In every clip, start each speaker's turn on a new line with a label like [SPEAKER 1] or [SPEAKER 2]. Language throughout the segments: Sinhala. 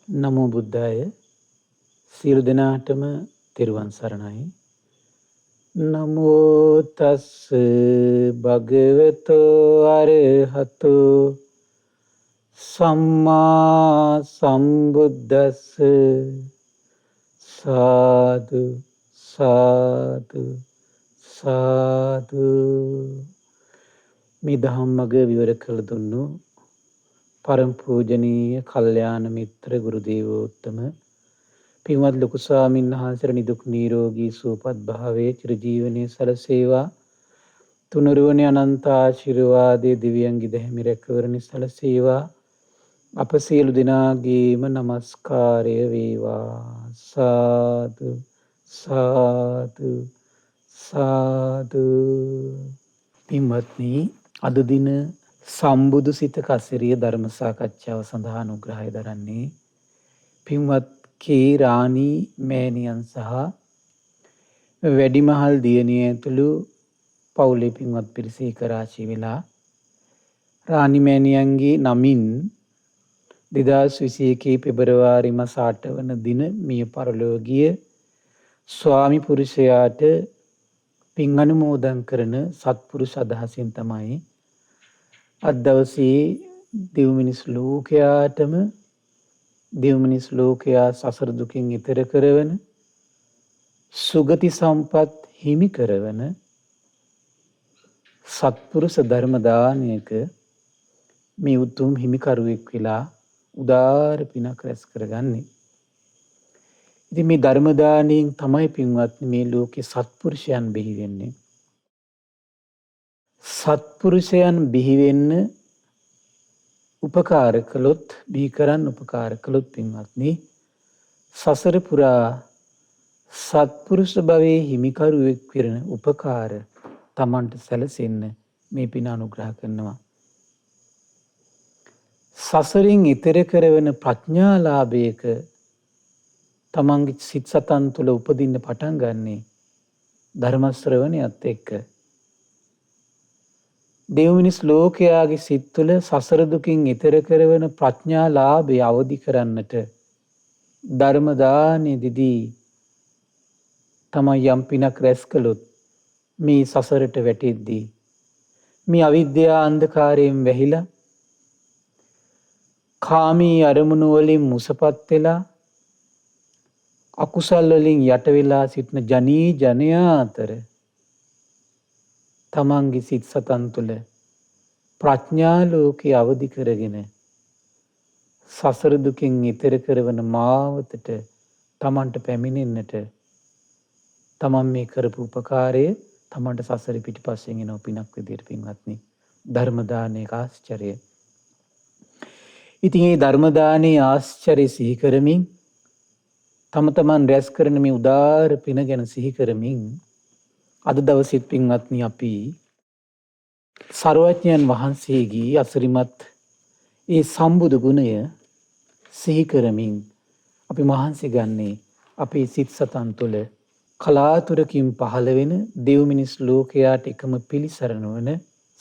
[SPEAKER 1] නමෝ බුද්ධාය. සියලු දෙනාටම තෙරුවන් සරණයි. නමෝ තස් භගවතෝ අරහතෝ සම්මා සම්බුද්දස්ස. සාදු සාදු සාදු. මේ ධම්මග විවර කළ දුන්නු පරම පූජනීය කල්යාණ මිත්‍ර ගුරු දේවෝත්තම පින්වත් ලොකු ස්වාමීන් වහන්සේට නිදුක් නිරෝගී සුවපත් භාවයේ චිරජීවනයේ සලසේවා. තුනුරුවනේ අනන්ත ආශිර්වාදයේ දිව්‍යංගි දෙහිමි රැකවරණි සලසේවා. අප සියලු දෙනාගේම নমස්කාරය වේවා. සාදු සාදු සාදු. පින්වත්නි, අද දින සම්බුදු සිත කසිරිය ධර්ම සාකච්ඡාව සඳහා අනුග්‍රහය දරන්නේ පින්වත් කේ රාණී මෑණියන් සහ වැඩිමහල් දියණිය ඇතුළු පවුලේ පින්වත් පිරිස ඒකරාශී වෙලා රාණී මෑණියන්ගේ නමින් 2021 පෙබරවාරි මාස 8 වන දින මිය පරලොව ගිය ස්වාමි පුරුෂයාට පින් අනුමෝදන් කරන සත්පුරුෂ අදහසින් තමයි අද දවසේ දෙව් මිනිස් ලෝකයාටම දෙව් මිනිස් ලෝකයා සසර දුකින් ඈතර කරවන සුගති සම්පත් හිමි කරවන සත්පුරුෂ ධර්ම දානයක මේ උතුම් හිමිකරුවෙක් වෙලා උදාර පිනක් රැස් කරගන්නේ. ඉතින් මේ ධර්ම දානයෙන් තමයි පින්වත්නි මේ ලෝකේ සත්පුරුෂයන් බිහි වෙන්නේ. සත්පුරුෂයන් බිහි වෙන්න උපකාර කළොත්, බිහි කරන්න උපකාර කළොත් පින්වත්නි සසර පුරා සත්පුරුෂ භවයේ හිමිකරුවෙක් වෙන උපකාර තමන්ට සැලසෙන්න මේ පින අනුග්‍රහ කරනවා. සසරින් ඈතර කරවන ප්‍රඥාලාභයක තමන්ගේ සිත් සතන් තුළ උපදින්න පටන් ගන්නේ ධර්ම ශ්‍රවණයත් එක්ක. දෙව් මිනිස් ලෝකයාගේ සිත් තුළ සසර දුකින් ඈතර කරවන ප්‍රඥාලාභය අවදි කරන්නට ධර්ම දානෙ දිදී තමයි යම් පිනක් රැස් කළොත් මේ සසරට වැටෙද්දී මේ අවිද්‍යා අන්ධකාරයෙන් වැහිලා කාමී අරමුණු වලින් මුසපත් වෙලා අකුසල් වලින් යට වෙලා සිටින ජනී ජනයා අතර තමන්ගේ සිත් සතන් තුළ ප්‍රඥා ලෝකේ අවදි කරගෙන සසර දුකින් ඈතර කරවන මාවතට තමන්ට පැමිණෙන්නට තමන් මේ කරපු උපකාරය තමන්ට සසර පිටිපස්සෙන් එන පිනක් විදියට පින්වත්නි ධර්ම දානයේ ආශ්චර්යය. ඉතින් මේ ධර්ම දානයේ ආශ්චර්ය සිහි කරමින් තම තමන් රැස් කරන මේ උදාර පින ගැන සිහි කරමින් අද දවසෙත් පින්වත්නි අපි සර්වඥයන් වහන්සේගේ අසිරිමත් ඒ සම්බුදු ගුණය සිහි කරමින් අපි මහන්සි ගන්නේ අපේ සිත් සතන් තුළ කලාතුරකින් පහළ වෙන දෙව් මිනිස් ලෝකයාට එකම පිළිසරණ වන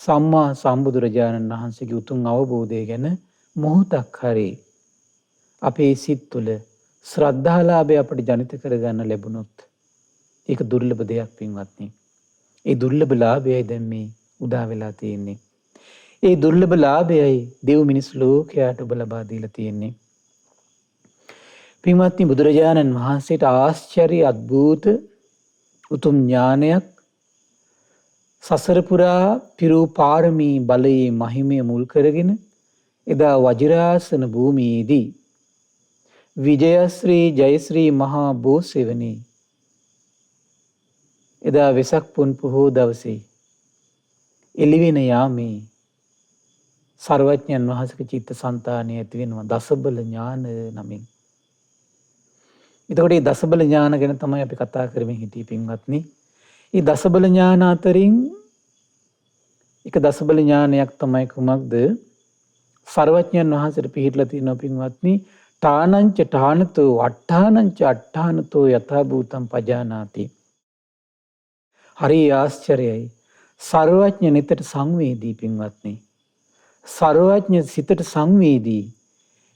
[SPEAKER 1] සම්මා සම්බුදුරජාණන් වහන්සේගේ උතුම් අවබෝධය ගැන මොහොතක් හරි අපේ සිත් තුළ ශ්‍රද්ධාලාභය අපට ජනිත කරගන්න ලැබුණොත් ඒක දුර්ලභ දෙයක් පින්වත්නි. ඒ දුර්ලභ ලාභයයි දැන් මේ උදා වෙලා තියෙන්නේ. ඒ දුර්ලභ ලාභයයි දෙව් මිනිස් ලෝකයාට ඔබ ලබා දීලා තියෙන්නේ. පින්වත්නි, බුදුරජාණන් වහන්සේට ආශ්චර්ය අద్භූත උතුම් ඥානයක් සසර පුරා පිරූ පාරමී බලයේ මහිමය මුල් කරගෙන එදා වජිරාසන භූමියේදී විජයශ්‍රී ජයශ්‍රී මහා බෝසෙවණී එදා වෙසක් පුන් පොහෝ දවසේ එළිවෙන යාමේ සර්වඥයන් වහන්සේගේ චිත්ත සංතානය ඇති වෙනවා දසබල ඥාන නමින්. එතකොට මේ දසබල ඥාන ගැන තමයි අපි කතා කරමින් හිටියේ පින්වත්නි. මේ දසබල ඥාන අතරින් එක දසබල ඥානයක් තමයි කුමක්ද? සර්වඥයන් වහන්සේට පිළිහිట్లా තියෙනවා පින්වත්නි. ඨානංච ඨානතෝ අට්ඨානංච අට්ඨානතෝ යථා භූතං පජානාති. හරි ආශ්චර්යයි. සර්වඥ නිතට සංවේදී පින්වත්නි. සර්වඥ සිතට සංවේදී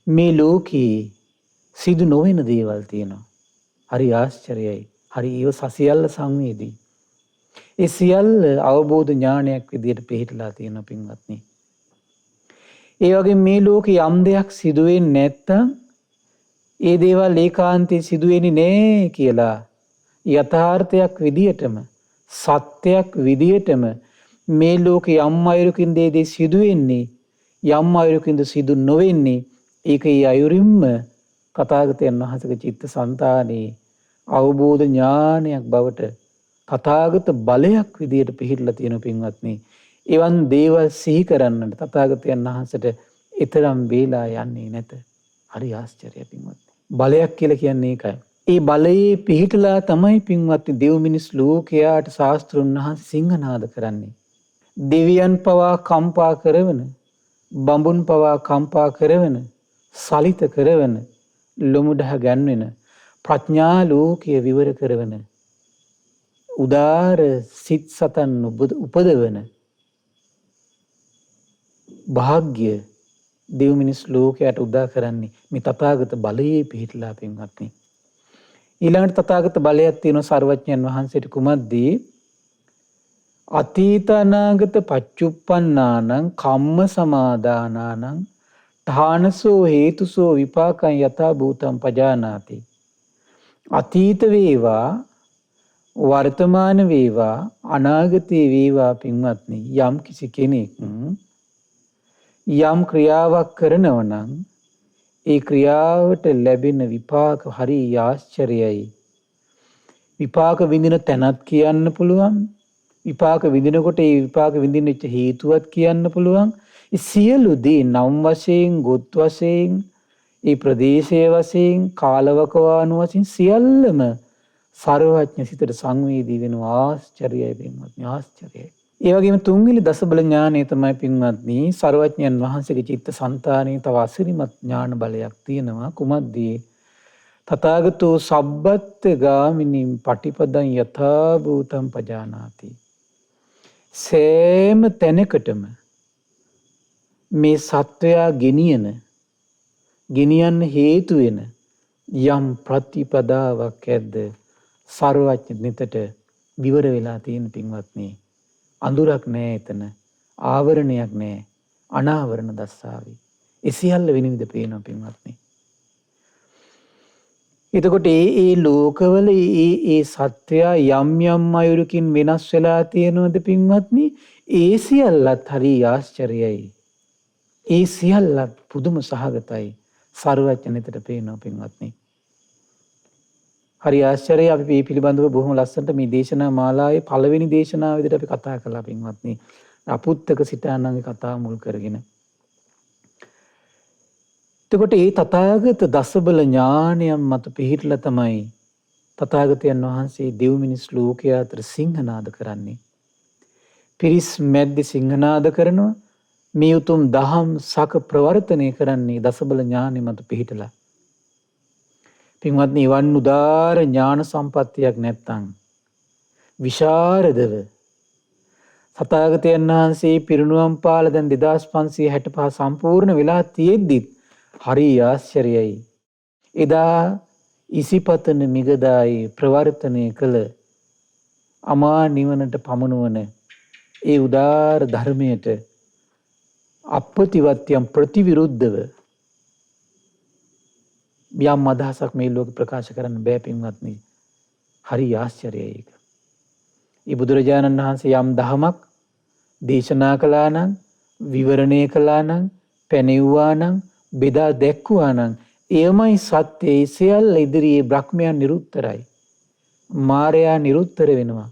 [SPEAKER 1] මේ ලෝකේ සිදු නොවන දේවල් තියෙනවා. හරි ආශ්චර්යයි. හරි ඒව සසියල්ල සංවේදී. ඒ සියල්ල අවබෝධ ඥානයක් විදියට පිළිහිටලා තියෙනවා පින්වත්නි. ඒ වගේ මේ ලෝකේ යම් දෙයක් සිදු වෙන්නේ නැත්තම් ඒ දේවල් ඒකාන්තයෙන් සිදු වෙන්නේ නැහැ කියලා යථාර්ථයක් විදියටම සත්‍යයක් විදියටම මේ ලෝකේ යම් අයුරකින් දේ සිදු වෙන්නේ යම් අයුරකින්ද සිදු නොවෙන්නේ ඒක ඒ අයුරින්ම තථාගතයන් වහන්සේගේ චිත්තසංතානයේ අවබෝධ ඥානයක් බවට තථාගත බලයක් විදියට පිහිටලා තියෙන පින්වත්නි. එවන් දේවල් සිහි කරන්නට තථාගතයන් වහන්සේට ඊතරම් වේලා යන්නේ නැත. හරි ආශ්චර්යයි පින්වත්නි. බලයක් කියලා කියන්නේ ඒකයි. ඒ බලයේ පිහිටලා තමයි පින්වත්නි දෙව් මිනිස් ලෝකයාට ශාස්ත්‍රුන් වහන්සේ සිංහනාද කරන්නේ. දෙවියන් පවා කම්පා කරවන, බඹුන් පවා කම්පා කරවන, සලිත කරවන, ලොමුඩහ ගැන්වෙන, ප්‍රඥා ලෝකයේ විවර කරවන, උදාර සිත් සතන් උපදවන භාග්‍ය දෙව් මිනිස් ලෝකයට උදා කරන්නේ මේ තථාගත බලයේ පිහිටලා පින්වත්නි. ඊළඟට තථාගත බලයක් තියෙන සර්වඥයන් වහන්සේට කුමද්දී අතීත අනාගත පච්චුප්පන්නානං කම්ම සමාදානානං ඨානසෝ හේතුසෝ විපාකං යථා භූතං පජානාති. අතීත වේවා වර්තමාන වේවා අනාගතේ වේවා පින්වත්නි යම් කිසි කෙනෙක් යම් ක්‍රියාවක් කරනවා නම් ඒ ක්‍රියාවට ලැබෙන විපාක හරි ආශ්චර්යයි. විපාක විඳින තැනත් කියන්න පුළුවන්. විපාක විඳිනකොට ඒ විපාක විඳින්න හේතුවත් කියන්න පුළුවන්. ඒ සියලු දේ නම් වශයෙන්, ගොත් වශයෙන්, ඒ ප්‍රදේශයේ වශයෙන්, කාලවකවානු වශයෙන් සියල්ලම සර්වඥ සිතට සංවේදී වෙන ආශ්චර්යයි පින්වත්නි ආශ්චර්යයි. ඒ වගේම තුන්වෙනි දසබල ඥානය තමයි පින්වත්නි සර්වඥයන් වහන්සේගේ චිත්තසංතානයේ තව අසිරිමත් ඥාන බලයක් තියෙනවා. කුමද්දී තථාගතෝ සබ්බත් ගාමිනීම් පටිපදං යථා භූතං පජානාති. සෑම තැනකටම මේ සත්වයා ගෙනියන්න හේතු වෙන යම් ප්‍රතිපදාවක් ඇද්ද සර්වඥ නිතට විවර වෙලා තියෙන පින්වත්නි. අඳුරක් නැහැ එතන, ආවරණයක් නැහැ, අනාවරණ දස්සාවි. ඒ සියල්ල විනිවිද පේනවා පින්වත්නි. එතකොට ඒ ලෝකවල ඒ සත්‍යය යම් යම් අයුරකින් වෙනස් වෙලා තියෙනවද පින්වත්නි? ඒ සියල්ලත් හරි ආශ්චර්යයි. ඒ සියල්ලත් පුදුම සහගතයි. සර්වඥනිතට පේනවා පින්වත්නි. හරි ආශ්චර්යයි. අපි මේ පිළිබඳව බොහොම ලස්සනට මේ දේශනා මාලාවේ පළවෙනි දේශනාව විදිහට අපි කතා කළා පින්වත්නි. අපුත්තක සිතානන්ගේ කතාව මුල් කරගෙන. එතකොට මේ තථාගත දසබල ඥානයන් මත පිහිටලා තමයි තථාගතයන් වහන්සේ දෙව් මිනිස් ලෝකයා අතර සිංහනාද කරන්නේ. පිරිස් මැද්දේ සිංහනාද කරනවා. මේ උතුම් දහම් සක ප්‍රවර්තනය කරන්නේ දසබල ඥානෙ මත පිහිටලා. පින්වත්නි වන් උදාර ඥාන සම්පත්තියක් නැත්තම් විශාරදව තථාගතයන් වහන්සේ පිරිනුවම් පාල දැන් 2565 සම්පූර්ණ වෙලා තියෙද්දිත් හරි ආශ්චර්යයි. එදා ඉසිපතන මිගදායි ප්‍රවර්තනය කළ අමා නිවනට පමනුවන ඒ උදාර ධර්මයට අප්‍රතිවත්‍යම් ප්‍රතිවිරුද්ධව යම් අදහසක් මේ ලෝකෙ ප්‍රකාශ කරන්න බෑ පින්වත්නි. හරි ආශ්චර්යයි ඒක. ඒ බුදුරජාණන් වහන්සේ යම් දහමක් දේශනා කළා නම්, විවරණය කළා නම්, පැනෙව්වා නම්, බෙදා දැක්වුවා නම් එයමයි සත්‍යය. සියල්ල ඉදිරියේ බ්‍රහ්මයන් නිරුත්තරයි. මාරයා නිරුත්තර වෙනවා.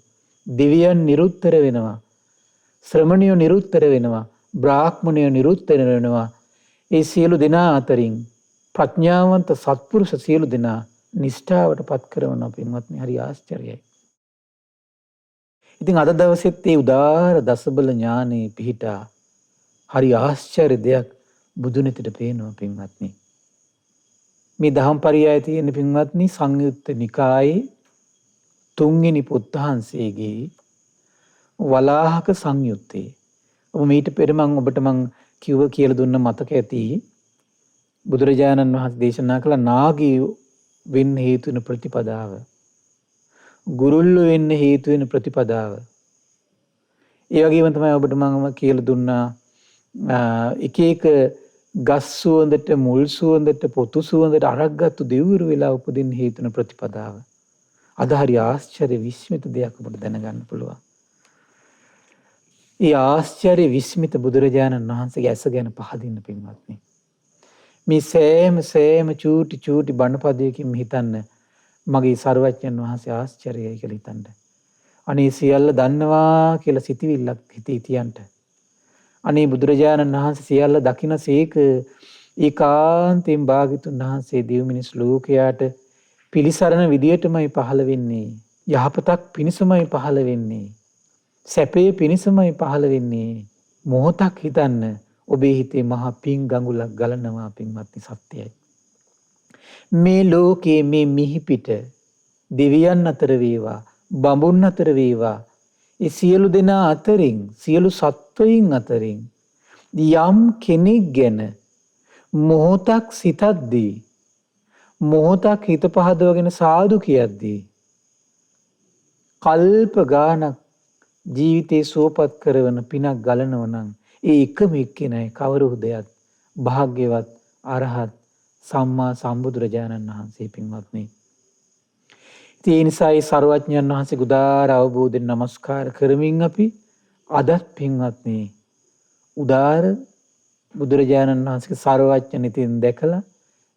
[SPEAKER 1] දෙවියන් නිරුත්තර වෙනවා. ශ්‍රමණයෝ නිරුත්තර වෙනවා. බ්‍රාහ්මණයෝ නිරුත්තර වෙනවා. ඒ සියලු දෙනා අතරින් ප්‍රඥාවන්ත සත්පුරුෂ සියලු දෙනා නිෂ්ඨාවට පත් කරනවා පින්වත්නි. හරි ආශ්චර්යයි. ඉතින් අද දවසෙත් මේ උදාර දසබල ඥානෙ පිහිටා හරි ආශ්චර්ය දෙයක් බුදුනෙතට පේනවා පින්වත්නි. මේ දහම් පරියාය තියෙන පින්වත්නි සංයුත්ත නිකායේ තුන්වෙනි පුත්හන්සේගේ වලාහක සංයුත්තේ. ඔබ මීට පෙර ඔබට මං කිව්ව කියලා දුන්න මතක ඇති. බුදුරජාණන් වහන්සේ දේශනා කළ නාගී වෙන්න හේතු වෙන ප්‍රතිපදාව. ගුරුල්ලෝ වෙන්න හේතු වෙන ප්‍රතිපදාව. ඒ වගේම තමයි ඔබට මම කියලා දුන්නා එක එක ගස් සුවඳට මුල් සුවඳට පොතු සුවඳට අරක්ගත්තු දෙවිවරු වෙලා උපදින්න හේතු වෙන ප්‍රතිපදාව. අද හරි ආශ්චර්ය විස්මිත දෙයක් ඔබට දැනගන්න පුළුවන්. ඒ ආශ්චර්ය විස්මිත බුදුරජාණන් වහන්සේගේ ඇස ගැන පහදින්න පින්වත්නි. මේ සෑම චූටි බණපදයකින් හිතන්න මගේ සර්වඥන් වහන්සේ ආශ්චර්යයි කියලා හිතන්න. අනේ සියල්ල දන්නවා කියලා සිතවිල්ලක් හිතේ තියන්ට. අනේ බුදුරජාණන් වහන්සේ සියල්ල දකිනසේක ඒකාන්තයෙන් භාග්‍යතුන් වහන්සේ දෙව් මිනිස් ලෝකයාට පිළිසරණ විදියටමයි පහළ වෙන්නේ. යහපතක් පිණිසමයි පහළ වෙන්නේ. සැපේ පිණිසමයි පහළ වෙන්නේ. මොහොතක් හිතන්න ඔබේ හිතේ මහා පිං ගඟුලක් ගලනවා පින්වත්නි සත්‍යයි. මේ ලෝකයේ මේ මිහිපිට දෙවියන් අතර වේවා බඹුන් අතර වේවා ඒ සියලු දෙනා අතරින් සියලු සත්වයින් අතරින් යම් කෙනෙක් ගැන මොහොතක් සිතද්දී මොහොතක් හිත පහදවගෙන සාදු කියද්දී කල්ප ගානක් ජීවිතේ සුවපත් කරවන පිනක් ගලනව නම් ඒ එකම එක්කෙනයි කවුරු හදයත් භාග්‍යවත් අරහත් සම්මා සම්බුදුරජාණන් වහන්සේ පින්වත්නි. ඒ නිසා ඒ සර්වඥයන් වහන්සේ උදාාර අවබෝධයෙන් නමස්කාර කරමින් අපි අදත් පින්වත්නි උදාාර බුදුරජාණන් වහන්සේගේ සර්වඥනිතින් දැකලා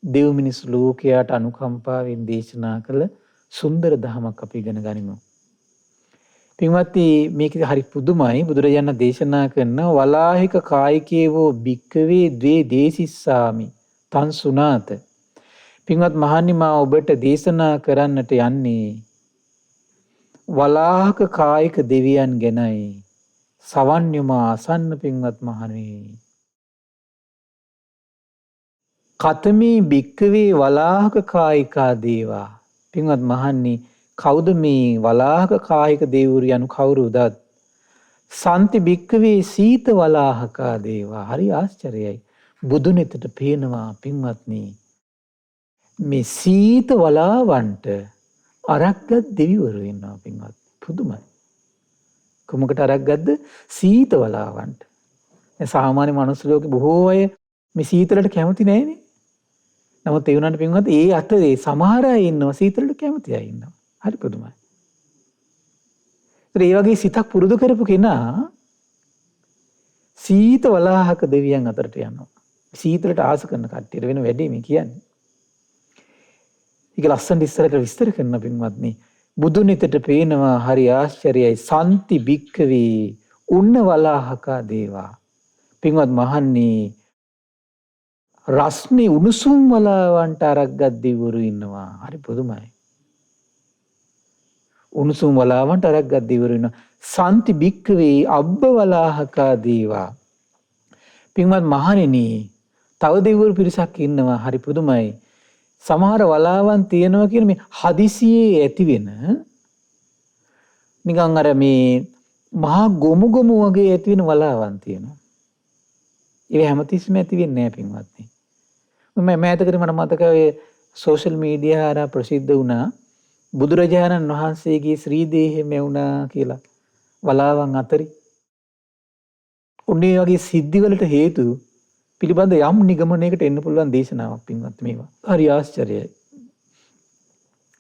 [SPEAKER 1] දෙව් මිනිස් ලෝකයට අනුකම්පාවෙන් දේශනා කළ සුන්දර ධමයක් අපි ඉගෙන ගනිමු. පින්වත්නි මේක හරි පුදුමයි. බුදුරජාණන් දේශනා කරන වලාහික කායිකේවෝ භික්කවේ ද්වේ දේසිස්සාමි තන් සුනාත. පින්වත් මහණනි මා ඔබට දේශනා කරන්නට යන්නේ වලාහක කායික දෙවියන් ගැනයි. සවන්යම ආසන්න පින්වත් මහණනි. කතමේ භික්කවේ වලාහක කායිකා දේවා. පින්වත් මහණනි කවුද මේ වලාහක කායික දෙවිවරු යනු කවුරුද? සන්ති භික්කවේ සීත වලාහකා දේවා. හරි ආශ්චර්යයි. බුදුනෙතට පේනවා පින්වත්නි මේ සීත වලාවන්ට අරක්ගත් දෙවිවරු ඉන්නවා පින්වත්. පුදුමයි. කොමකට අරක්ගත්ද? සීත වලාවන්ට. සාමාන්‍ය මනුස්ස ලෝකේ බොහෝ අය මේ සීතලට කැමති නැහැනේ. නමුත් ඒ වුණාට පින්වත් ඒ අතරේ සමහර අය ඉන්නවා සීතලට කැමති අය ඉන්නවා. හරි පුදුමයි. ඒ වගේ සිතක් පුරුදු කරපු කෙනා සීත වලාහක දෙවියන් අතරට යනවා. සීතලට ආස කරන කට්ටියට වෙන වැඩේ මේ කියන්නේ. ඒක ලස්සන ඉස්සරට විස්තර කරන පින්වත්නි බුදුනෙතට පේනවා හරි ආශ්චර්යයි. සන්ති භික්කවේ උන්න වලාහකා දේවා. පින්වත් මහන්නි රස්නේ උණුසුම් වලාවන්ට අරක්ගත් දෙවිවරු ඉන්නවා. හරි පුදුමයි. උණුසුම් වලාවන්ට අරක්ගත් දෙවිවරු ඉන්නවා. සන්ති භික්කවේ අබ්බ වලාහකා දේවා. පින්වත් මහණෙනි තව දෙවිවරු පිරිසක් ඉන්නවා. හරි පුදුමයි. සමහර වලාවන් තියෙනවා කියන මේ හදිසියේ ඇති වෙන නිකන් අර මේ මහා ගොමු වගේ ඇති වෙන වලාවන් තියෙනවා. ඒ හැමතිස්සෙම ඇති වෙන්නේ නැහැ පින්වත්නි. මම මෑතකදී මට මතකයි ඔය සෝෂල් මීඩියා හරහා ප්‍රසිද්ධ වුණා බුදුරජාණන් වහන්සේගේ ශ්‍රී දේහය මෙවුණා කියලා වලාවන් අතරි. උන්නේ වගේ සිද්ධිවලට හේතු පිළිබඳ යම් නිගමනයකට එන්න පුළුවන් දේශනාවක් පින්වත් මේවා. හරි ආශ්චර්යයි.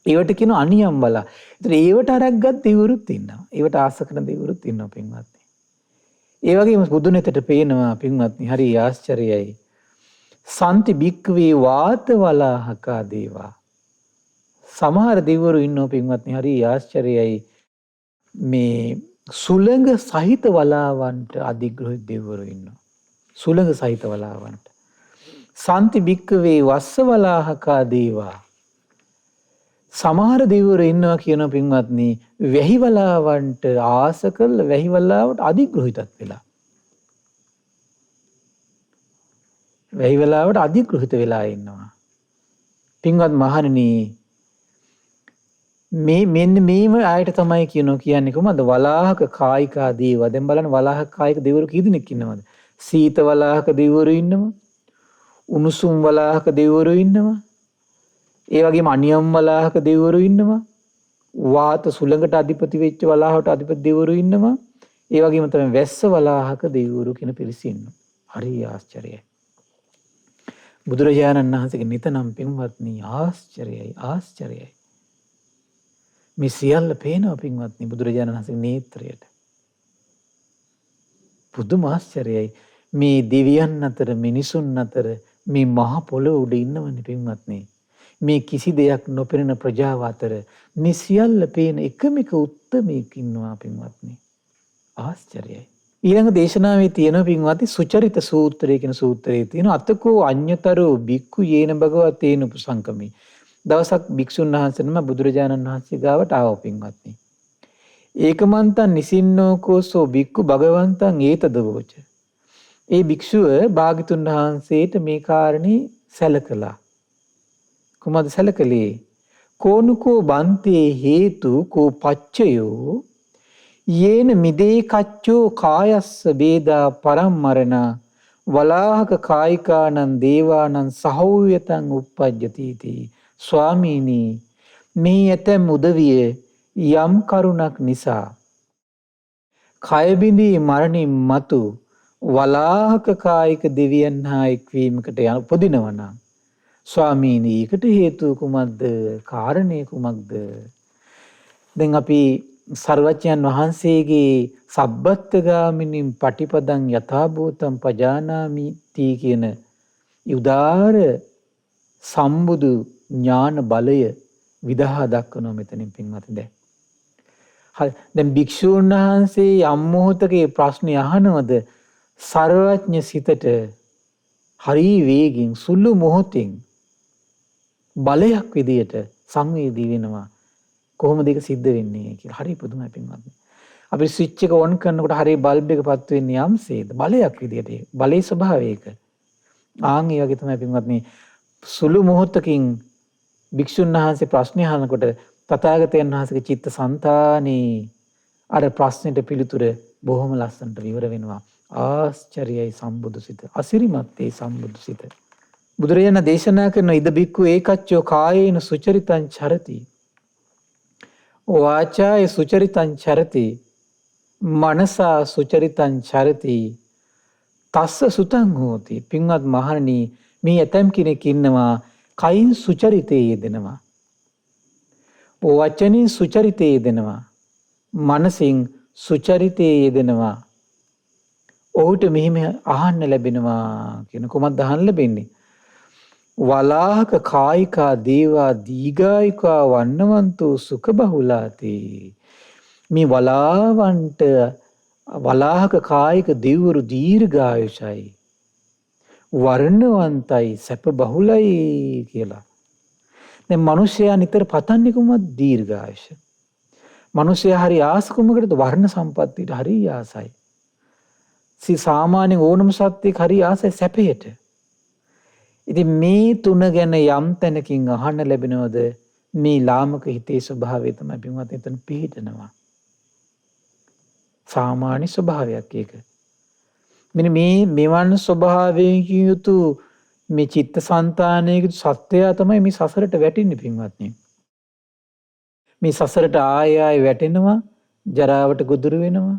[SPEAKER 1] ඒවට කියන අනියම් බලා. ඒතර ඒවට අරක්ගත් දෙවිවරුත් ඉන්නවා. ඒවට ආස කරන දෙවිවරුත් ඉන්නවා පින්වත්නි. ඒ වගේම බුදුනෙතට පේනවා පින්වත්නි හරි ආශ්චර්යයි. සන්ති භික්කවේ වාත වලාහකා දේවා. සමහර දෙවිවරු ඉන්නවා පින්වත්නි හරි ආශ්චර්යයි. මේ සුළඟ සහිත වලාවන්ට අධිග්‍රහිත දෙවිවරු ඉන්නවා. සුළඟ සහිත වලාවන්ට. සන්ති භික්කවේ වස්ස වලාහකා දේවා. සමහර දෙවිවරු ඉන්නවා කියන පින්වත්නි වැහි වලාවන්ට ආස කරලා වැහි වලාවට අධිග්‍රහිතත් වෙලා. වැහි වලාවට අධිග්‍රහිත වෙලා ඉන්නවා. පින්වත් මහණෙනි මෙන්න මේම ආයත තමයි කියන්නේ කොහමද? වලාහක කායිකා දේවා. දැන් බලන්න වලාහක කායික දෙවිවරු කී දෙනෙක් ඉන්නවද? සීත වලාහක දෙවිවරු ඉන්නවා. උණුසුම් වලාහක දෙවිවරු ඉන්නවා. ඒ වගේම අනියම් වලාහක දෙවිවරු ඉන්නවා. වාත සුළඟට අධිපති වෙච්ච වලාහකට අධිපති දෙවිවරු ඉන්නවා. ඒ වගේම තමයි වැස්ස වලාහක දෙවිවරු කියන පිරිස ඉන්නවා. හරි ආශ්චර්යයි. බුදුරජාණන් වහන්සේගේ නිතනම් පින්වත්නි ආශ්චර්යයි ආශ්චර්යයි. මේ සියල්ල පේනවා පින්වත්නි බුදුරජාණන් වහන්සේගේ නේත්‍රයට. පුදුම ආශ්චර්යයි. මේ දෙවියන් අතර මිනිසුන් අතර මේ මහ පොළොව උඩ ඉන්නවනේ පින්වත්නි. මේ කිසි දෙයක් නොපෙනෙන ප්‍රජාව අතර මේ සියල්ල පේන එකම එක උත්තමයෙක් ඉන්නවා පින්වත්නි. ආශ්චර්යයි. ඊළඟ දේශනාවේ තියෙන පින්වත්නි සුචරිත සූත්‍රය කියන සූත්‍රයේ තියෙන අතකෝ අඤ්‍යතරෝ බික්ඛු යේන භගවතේන උපසංකමේ. දවසක් භික්ෂුන් වහන්සේ නම බුදුරජාණන් වහන්සේ ගාවට ආව පින්වත්නි. ඒකමන්තං නිසින්නෝකෝසෝ බික්ඛු භගවන්තං ඒතදවෝච. ඒ භික්ෂුව භාග්‍යතුන් වහන්සේට මේ කාරණේ සැලකලා. කුමද සැලකලේ? කෝනුකෝ බන්තේ හේතු කෝ පච්චයෝ යේන මිදේ කච්චෝ කායස්ස බේදා පරම්මරණ වලාහක කායිකානං දේවානං සහෝයතං uppajjati. ස්වාමීනි මේ ඇතැම් උදවිය යම් කරුණක් නිසා කය බිඳී මරණින් මතු වලාහක කායික දෙවියන් හා එක්වීමකට උපදිනවා නම් ස්වාමීනි ඒකට හේතුව කුමක්ද? කාරණේ කුමක්ද? දැන් අපි සර්වඥයන් වහන්සේගේ සබ්බත්ගාමිනී පටිපදං යථාභූතං පජානාමි තී කියන උදාර සම්බුදු ඥාන බලය විදහා දක්වනවා මෙතනින් පින්වත්නි. දැන් දැන් භික්ෂූන් වහන්සේ යම් මොහොතකේ ප්‍රශ්නේ අහනවද සර්වඥ සිතට හරි වේගින් සුළු මොහොතින් බලයක් විදියට සංවේදී වෙනවා. කොහොමද ඒක සිද්ධ වෙන්නේ කියලා හරි පුදුමයි පින්වත්නි. අපි ස්විච් එක ඔන් කරනකොට හරි බල්බ් එක පත් වෙන්නේ යම්සේද බලයක් විදියට. බලේ ස්වභාවය ඒක. ආන් ඒ වගේ තමයි පින්වත්නි සුළු මොහොතකින් භික්ෂුන් වහන්සේ ප්‍රශ්න අහනකොට තථාගතයන් වහන්සේගේ චිත්ත සංතානේ අර ප්‍රශ්නෙට පිළිතුර බොහොම ලස්සනට විවර වෙනවා. ආශ්චර්යයි සම්බුදුසිත. අසිරිමත් ඒ සම්බුදුසිත. බුදුරජාණන් දේශනා කරන ඉද බික්ඛු ඒකච්චෝ කායේන සුචරිතං චරති වාචාය සුචරිතං චරති මනසා සුචරිතං චරති තස්ස සුතං හෝති. පින්වත් මහණනි මේ ඇතම් කෙනෙක් ඉන්නවා කයින් සුචරිතේ යෙදෙනවා, වචනින් සුචරිතේ යෙදෙනවා, මනසින් සුචරිතේ යෙදෙනවා. ඔහුට මෙහිම අහන්න ලැබෙනවා කියන කොහොමද අහන්න ලැබෙන්නේ? වලාහක කායිකා දේවා දීගායිකා වන්නවන්තෝ සුඛ බහුලාති. මේ වලාවන්ට වලාහක කායික දෙවිවරු දීර්ඝායුෂයි වර්ණවන්තයි සැප බහුලයි කියලා. දැන් මිනිසයා නිතර පතන්නේ කොහොමද? දීර්ඝායුෂ. මිනිසයා හරි ආස කොමකටද? වර්ණ සම්පත්තියට හරි ආසයි. සාමාන්‍ය ඕනම සත්‍යයක් හරි ආසයි සැපයට. ඉතින් මේ තුන ගැන යම් තැනකින් අහන්න ලැබෙනවද? මේ ලාමක හිතේ ස්වභාවය තමයි පින්වත් එතන පිහිටනවා. සාමාන්‍ය ස්වභාවයක් ඒක. මෙන්න මේ මෙවන් ස්වභාවයෙන් යුතු මේ චිත්තසංතානයේ සත්‍යය තමයි මේ සසරට වැටෙන්නේ පින්වත්නි. මේ සසරට ආය ආය වැටෙනවා, ජරාවට ගොදුරු වෙනවා,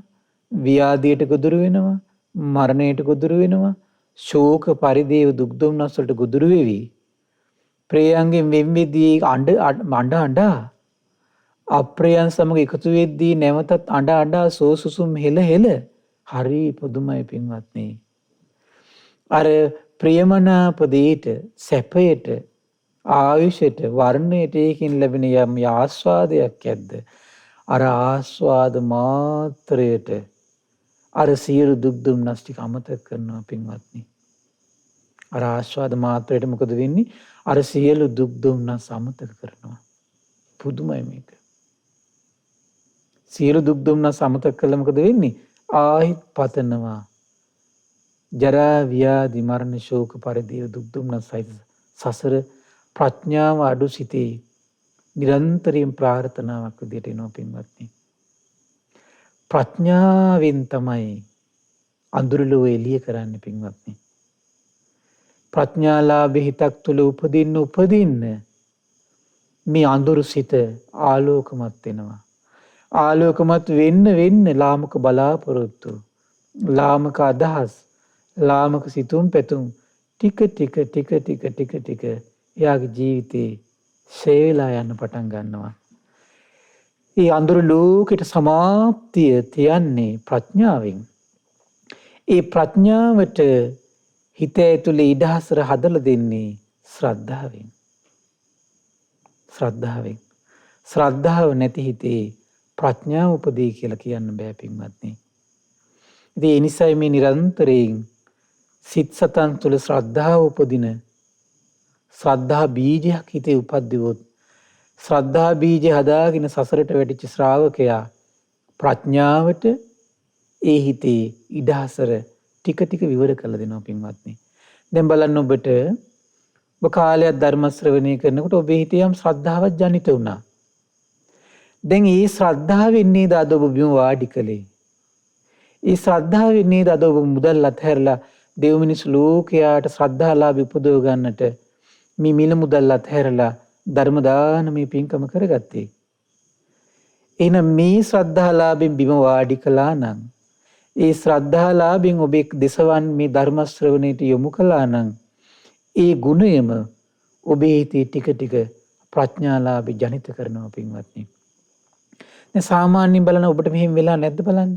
[SPEAKER 1] ව්‍යාධියට ගොදුරු වෙනවා, මරණයට ගොදුරු වෙනවා, ශෝක පරිදේව දුක් දුම්නස් වලට ගොදුරු වෙවි. ප්‍රේයන්ගෙන් වෙන් වෙදී අඬ අප්‍රේයන් සමග එකතු වෙද්දී නැවතත් අඬ සෝසුසුම් හෙල හරි පුදුමයි පින්වත්නි. අර ප්‍රියමනාප දෙයට, සැපයට, ආයුෂයට, වර්ණයට ඒකින් ලැබෙන යම් ආස්වාදයක් ඇද්ද? අර ආස්වාද මාත්‍රයට අර සියලු දුක් දුම්නස් ටික අමතක කරනවා පින්වත්නි. අර ආස්වාද මාත්‍රයට මොකද වෙන්නේ? අර සියලු දුක් දුම්නස් අමතක කරනවා. පුදුමයි මේක. සියලු දුක් දුම්නස් අමතක කළා මොකද වෙන්නේ? ආහිත් පතනවා. ජරා ව්‍යාධි මරණ ශෝක පරිදේව දුක් දුම්නස් සහිත සසර ප්‍රඥාව අඩු සිටේ නිරන්තරයෙන් ප්‍රාර්ථනාවක් විදියට එනවා පින්වත්නි. ප්‍රඥාවෙන් තමයි අඳුරලෝ එළිය කරන්නේ පින්වත්නි. ප්‍රඥාලාභී හිතක් තුළ උපදින්න මේ අඳුරු සිත ආලෝකමත් වෙනවා. ආලෝකමත් වෙන්න ලාමක බලාපොරොත්තු, ලාමක අදහස්, ලාමක සිතුම් පැතුම් ටික එයාගේ ජීවිතේ ශේලා යන්න පටන් ගන්නවා. ඒ අඳුරු ලෝකෙට සමාප්තිය තියන්නේ ප්‍රඥාවෙන්. ඒ ප්‍රඥාවට හිත ඇතුලේ ඉඩහසර හදලා දෙන්නේ ශ්‍රද්ධාවෙන්. ශ්‍රද්ධාව නැති හිතේ ප්‍රඥාව උපදී කියලා කියන්න බෑ පින්වත්නි. ඉතින් ඒ නිසා මේ නිරන්තරයෙන් සිත් සතන් තුළ ශ්‍රද්ධාව උපදින, ශ්‍රද්ධා බීජයක් හිතේ උපද්දිවොත්, ශ්‍රද්ධා බීජ හදාගෙන සසරට වැටිච්ච ශ්‍රාවකයා ප්‍රඥාවට ඒ හිතේ ඉඩහසර ටික විවර කරලා දෙනවා පින්වත්නි. දැන් බලන්න ඔබ කාලයක් ධර්ම ශ්‍රවණය කරනකොට ඔබේ හිතේ යම් ශ්‍රද්ධාවක් ජනිත වුණා. දැන් ඒ ශ්‍රද්ධාවෙන් නේද අද ඔබ බිම වාඩි කළේ. ඒ ශ්‍රද්ධාවෙන් නේද අද ඔබ මුදල් අත්හැරලා දෙව් මිනිස් ලෝකයාට ශ්‍රද්ධාලාභී උපදව ගන්නට මේ මිල මුදල් අත්හැරලා ධර්ම දානමය පින්කම කරගත්තේ. එහෙනම් මේ ශ්‍රද්ධාලාභයෙන් බිම වාඩි කළා නම්, ඒ ශ්‍රද්ධාලාභයෙන් ඔබේ දෙසවන් මේ ධර්ම ශ්‍රවණයට යොමු කළා නම්, ඒ ගුණයම ඔබේ හිතේ ටික ප්‍රඥාලාභී ජනිත කරනවා පින්වත්නි. දැන් සාමාන්‍යයෙන් බලන ඔබට මෙහෙම වෙලා නැද්ද බලන්න.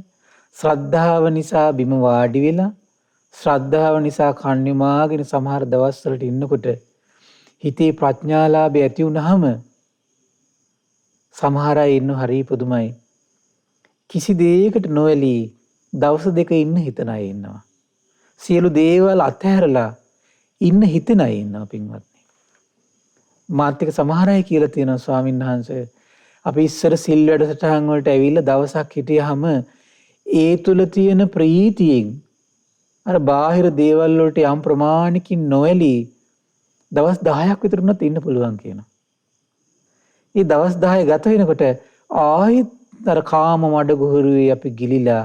[SPEAKER 1] ශ්‍රද්ධාව නිසා බිම වාඩි වෙලා, ශ්‍රද්ධාව නිසා කන්නිමාගෙන සමහර දවස්වලට ඉන්නකොට හිතේ ප්‍රඥාලාභය ඇති වුනහම සමහර අය ඉන්න හරි පුදුමයි. කිසි දෙයකට නොඇලී දවස් දෙක ඉන්න හිතන අය ඉන්නවා. සියලු දේවල් අත්හැරලා ඉන්න හිතන අය ඉන්නවා පින්වත්නි. මාත් එක්ක සමහර අය කියලා තියෙනවා ස්වාමීන් වහන්සේ අපි ඉස්සර සිල් වැඩසටහන් වලට ඇවිල්ලා දවසක් හිටියාම ඒ තුල තියෙන ප්‍රීතියෙන් අර බාහිර දේවල් වලට යම් ප්‍රමාණිකින් නොඇලී දවස් 10ක් විතර උනත් ඉන්න පුළුවන් කියනවා. ඒ දවස් 10 ගත වෙනකොට ආයෙත් අර කාම මඩගුහරුවේ අපි ගිලිලා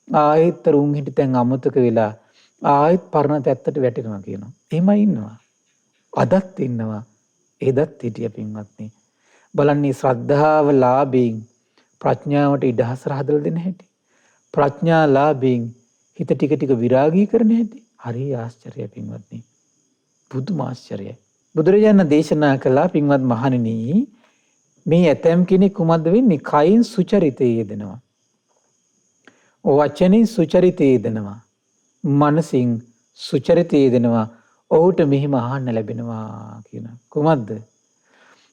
[SPEAKER 1] ආයෙත් රුන් හිටි තැන් අමතක වෙලා ආයෙත් පරණ පැත්තට වැටෙනවා කියනවා. එහෙමයි ඉන්නවා. අදත් ඉන්නවා. එදත් හිටිය පින්වත්නි. බලන්නේ ශ්‍රද්ධාව ලාභයෙන් ප්‍රඥාවට ඉඩහසර හදලා දෙන හැටි. ප්‍රඥා ලාභයෙන් හිත ටික විරාගී කරන හැටි. හරි ආශ්චර්යයි පින්වත්නි. බුදුම ආශ්චර්යයි. බුදුරජාණන් දේශනා කළා පින්වත් මහණෙනි, මේ ඇතම් කෙනෙක් කුමද්ද වෙන්නේ? කයින් සුචරිතයේ යෙදෙනවා. වචනින් සුචරිතයේ යෙදෙනවා. මනසින් සුචරිතයේ යෙදෙනවා. ඔහුට මෙහිම අහන්න ලැබෙනවා කියන කුමද්ද?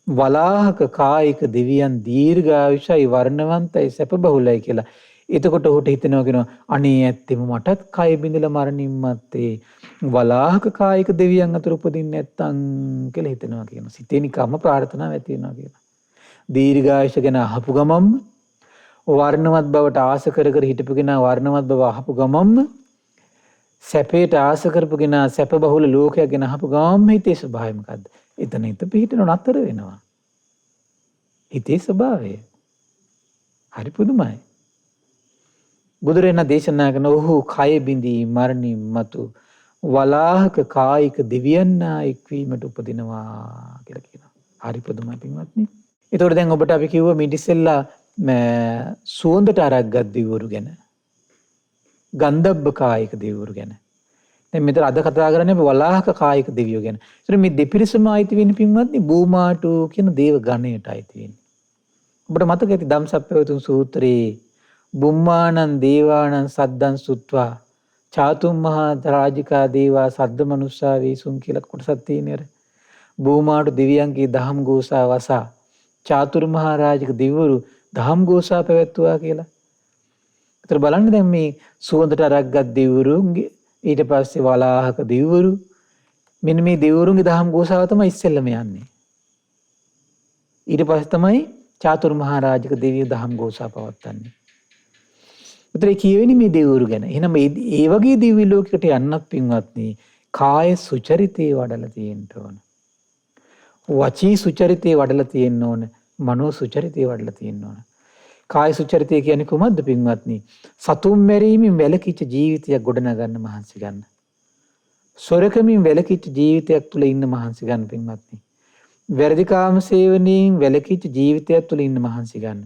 [SPEAKER 1] වලාහක කායික දෙවියන් දීර්ඝායුෂයි වර්ණවන්තයි සැප බහුලයි කියලා. එතකොට ඔහුට හිතෙනවා කියනවා අනේ ඇත්තෙම මටත් කය බිඳලා මරණින් මත්තේ වලාහක කායික දෙවියන් අතර උපදින්නේ නැත්තම් කියලා හිතෙනවා කියනවා. සිතේ නිකම්ම ප්‍රාර්ථනාවක් ඇති වෙනවා කියනවා. දීර්ඝායුෂ ගැන අහපු ගමම්ම වර්ණවත් බවට ආස කර හිටපු කෙනා වර්ණවත් බව අහපු ගමම්ම සැපේට ආස කරපු කෙනා සැප බහුල ලෝකයක් ගැන අහපු ගමම්ම හිතේ ස්වභාවය මොකද්ද? එතන හිත පිහිටන නතර වෙනවා. හිතේ ස්වභාවය හරි පුදුමයි. බුදුරජාණන් දේශනා කරන ඔහු කය බිඳී මරණින් මතු වලාහක කායික දෙවියන් එක්වීමට උපදිනවා කියලා කියනවා. හරි පුදුමයි පින්වත්නි. ඒතකොට දැන් ඔබට අපි කිව්වා මිඩිසෙල්ලා සුවඳට අරක්ගත් දෙවිවරු ගැන, ගන්ධබ්බ කායික දෙවිවරු ගැන. දැන් මෙතන අද කතා කරන්නේ අපි වලාහක කායික දෙවියෝ ගැන. ඒතර මේ දෙපිරිසම ආйти වෙන්නේ පින්වත්නි බූමාටු කියන දේව ගණයට ආйти වෙන්නේ. ඔබට මතක ඇති ධම්සප්පවතුන් සූත්‍රයේ බුම්මානං දේවානං සද්දං සුත්වා චාතුම් මහා රාජිකා දේවා සද්ද මනුස්සා වේසුන් කියලා කොටසක් තියෙනවා. බූමාටු දෙවියන්ගේ දහම් ගෝසා වසා චාතුර් මහා රාජික දෙවිවරු දහම් ගෝසා පැවැත්වුවා කියලා. ඒතර බලන්න දැන් මේ සුවඳට අරක්ගත් දෙවිවරුන්ගේ ඊට පස්සේ වලාහක දෙවිවරු මෙන්න මේ දෙවිවරුන්ගේ දහම් ගෝසාව තමයි ඉස්සෙල්ලම යන්නේ. ඊට පස්සේ තමයි චාතුර් මහා රාජික දෙවියෝ දහම් ගෝසා පවත්වන්නේ. උතරේ කියවෙන්නේ මේ දෙවිවරු ගැන. එහෙනම් මේ වගේ දිව්‍ය ලෝකයකට යන්නත් පින්වත්නි කාය සුචරිතේ වඩලා තියෙන්න ඕන. වචී සුචරිතේ වඩලා තියෙන්න ඕන. මනෝ සුචරිතේ වඩලා තියෙන්න ඕන. කාය සුචරිතය කියන්නේ කුමක්ද පින්වත්නි? සතුම් මැරීමෙන් වැළකීච්ච ජීවිතයක් ගොඩනගන්න මහන්සි ගන්න. සොරකමින් වැළකීච්ච ජීවිතයක් තුළ ඉන්න මහන්සි ගන්න පින්වත්නි. වැරදි කාම සේවනයෙන් වැළකීච්ච ජීවිතයක් තුළ ඉන්න මහන්සි ගන්න.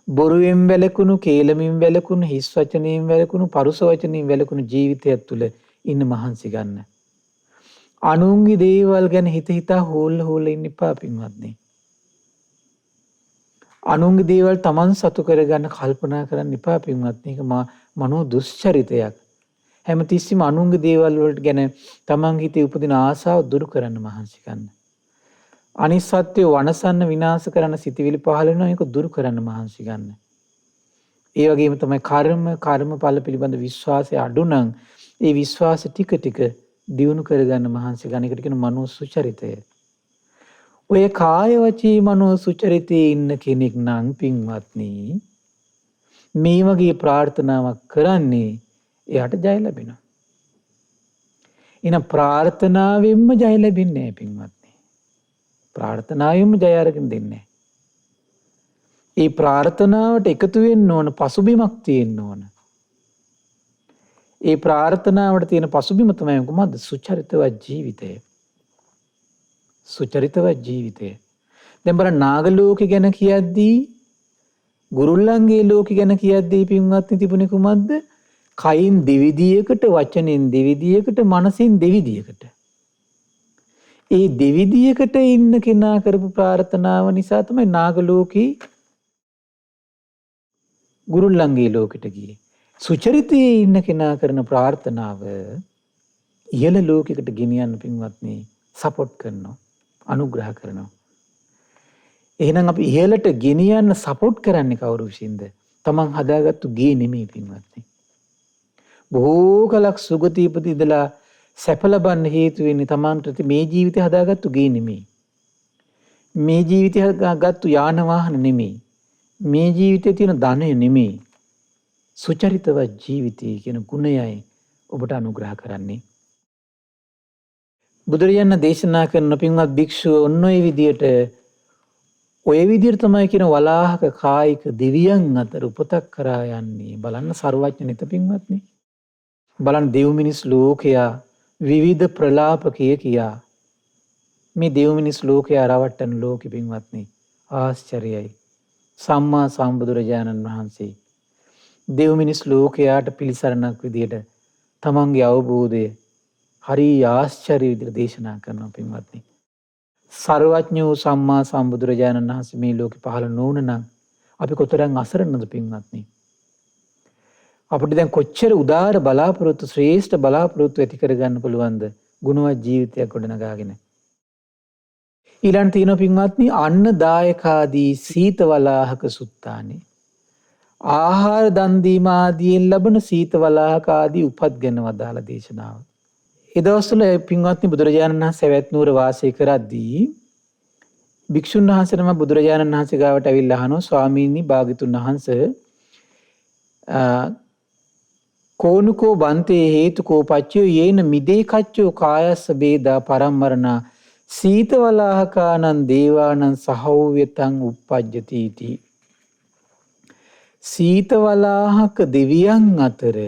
[SPEAKER 1] බොරුවෙන් වැළකුණු, කේලමින් වැළකුණු, හිස් වචනයෙන් වැළකුණු, පරුස වචනයෙන් වැළකුණු ජීවිතයක් තුළ ඉන්න මහන්සි ගන්න. අනුන්ගේ දේවල් ගැන හිත හිතා හොල්ල ඉන්න එපා පින්වත්නි. අනුන්ගේ දේවල් Taman සතු කරගන්න කල්පනා කරන්න එපා පින්වත්නි. ඒක මනෝ දුස්චරිතයක්. හැමතිස්සෙම අනුන්ගේ දේවල් වලට ගැන Taman හිතේ උපදින ආසාව දුරු කරන්න මහන්සි ගන්න. අනිත් සත්‍ය වනසන්න විනාශ කරන්න සිටිවිලි පහළ වෙනවා. ඒක දුරු කරන්න මහන්සි ගන්න. ඒ වගේම තමයි කර්මඵල පිළිබඳ විශ්වාසය අඩු නම් ඒ විශ්වාස ටික ටික දියුණු කරගන්න මහන්සි ගන්න. එකට කියන මනෝ සුචරිතය. ඔය කාය වචී මනෝ සුචරිතේ ඉන්න කෙනෙක් නම් පින්වත්නි මේ වගේ ප්‍රාර්ථනාවක් කරන්නේ එයාට ජය ලැබෙනවා. එන ප්‍රාර්ථනාවෙන්ම ජය ලැබෙන්නේ නැහැ පින්වත්නි. ප්‍රාර්ථනාවෙන්ම ජය අරගෙන දෙන්නේ නැහැ. ඒ ප්‍රාර්ථනාවට එකතු වෙන්න ඕන පසුබිමක් තියෙන්න ඕන. ඒ ප්‍රාර්ථනාවට තියෙන පසුබිම තමයි මොකක්ද? සුචරිතවත් ජීවිතය. සුචරිතවත් ජීවිතය. දැන් බලන්න නාග ලෝකේ ගැන කියද්දී, ගුරුල්ලන්ගේ ලෝකේ ගැන කියද්දී පින්වත්නි තිබුණේ කුමක්ද? කයින් දෙවිදියකට, වචනෙන් දෙවිදියකට, මනසින් දෙවිදියකට. ඒ දෙවිදියකට ඉන්න කෙනා කරපු ප්‍රාර්ථනාව නිසා තමයි නාග ලෝකේ ගුරුල්ලන්ගේ ලෝකෙට ගියේ. සුචරිතයේ ඉන්න කෙනා කරන ප්‍රාර්ථනාව ඉහළ ලෝකයකට ගෙනියන්න පින්වත්නි සපෝට් කරනවා, අනුග්‍රහ කරනවා. එහෙනම් අපි ඉහළට ගෙනියන්න සපෝට් කරන්නේ කවුරු විසින්ද? තමන් හදාගත්තු ගේ නෙමෙයි පින්වත්නි. බොහෝ කලක් සුගතිය ඉපදිදලා සැප ලබන්න හේතු වෙන්නේ තමන්ට මේ ජීවිතය හදාගත්තු ගේ නෙමෙයි. මේ ජීවිතය හදාගත්තු යාන වාහන නෙමෙයි. මේ ජීවිතයේ තියෙන ධනය නෙමෙයි. සුචරිතවත් ජීවිතය කියන ගුණයයි ඔබට අනුග්‍රහ කරන්නේ. බුදුරජාණන් දේශනා කරන පින්වත් භික්ෂුව ඔන්න ඔය විදිහට තමයි කියන වලාහක කායික දෙවියන් අතර උපතක් කරා යන්නේ. බලන්න සර්වඥ නෙත පින්වත්නි. බලන්න දෙව් මිනිස් ලෝකයා විවිධ ප්‍රලාප කියා මේ දෙව් මිනිස් ලෝකයා රවට්ටන ලෝකෙ පින්වත්නි ආශ්චර්යයි. සම්මා සම්බුදුරජාණන් වහන්සේ දෙව් මිනිස් ලෝකයාට පිළිසරණක් විදියට තමන්ගේ අවබෝධය හරි ආශ්චර්ය විදිහට දේශනා කරනවා පින්වත්නි. සර්වඥෝ සම්මා සම්බුදුරජාණන් වහන්සේ මේ ලෝකෙ පහළ නොවුන නම් අපි කොතරම් අසරණද පින්වත්නි. අපිට දැන් කොච්චර උදාර බලාපොරොත්තු, ශ්‍රේෂ්ඨ බලාපොරොත්තු ඇති කරගන්න පුළුවන්ද ගුණවත් ජීවිතයක් ගොඩනගාගෙන. ඊළඟ තියෙනවා පින්වත්නි අන්න දායකාදී සීත වලාහක සුත්තානේ. ආහාර දන් දීම ආදීන් ලැබෙන සීත වලාහක ආදී උපත් ගැන වදාළ දේශනාව. ඒ දවස්වල පින්වත්නි බුදුරජාණන් වහන්සේ සවැත් නුවර වාසය කරද්දී භික්ෂුන් වහන්සේ නම බුදුරජාණන් වහන්සේ ගාවට ඇවිල්ලා අහනවා ස්වාමීනි භාග්‍යතුන් වහන්සේ කෝනුකෝ බන්තේ හේතුකෝ පච්චයෝ යේන මිදේ කච්චෝ කායස්ස බේදා පරම්මරණා සීතවලාහකානං දේවානං සහෝව්‍යතං උප්පජ්ජති इति. සීතවලාහක දෙවියන් අතර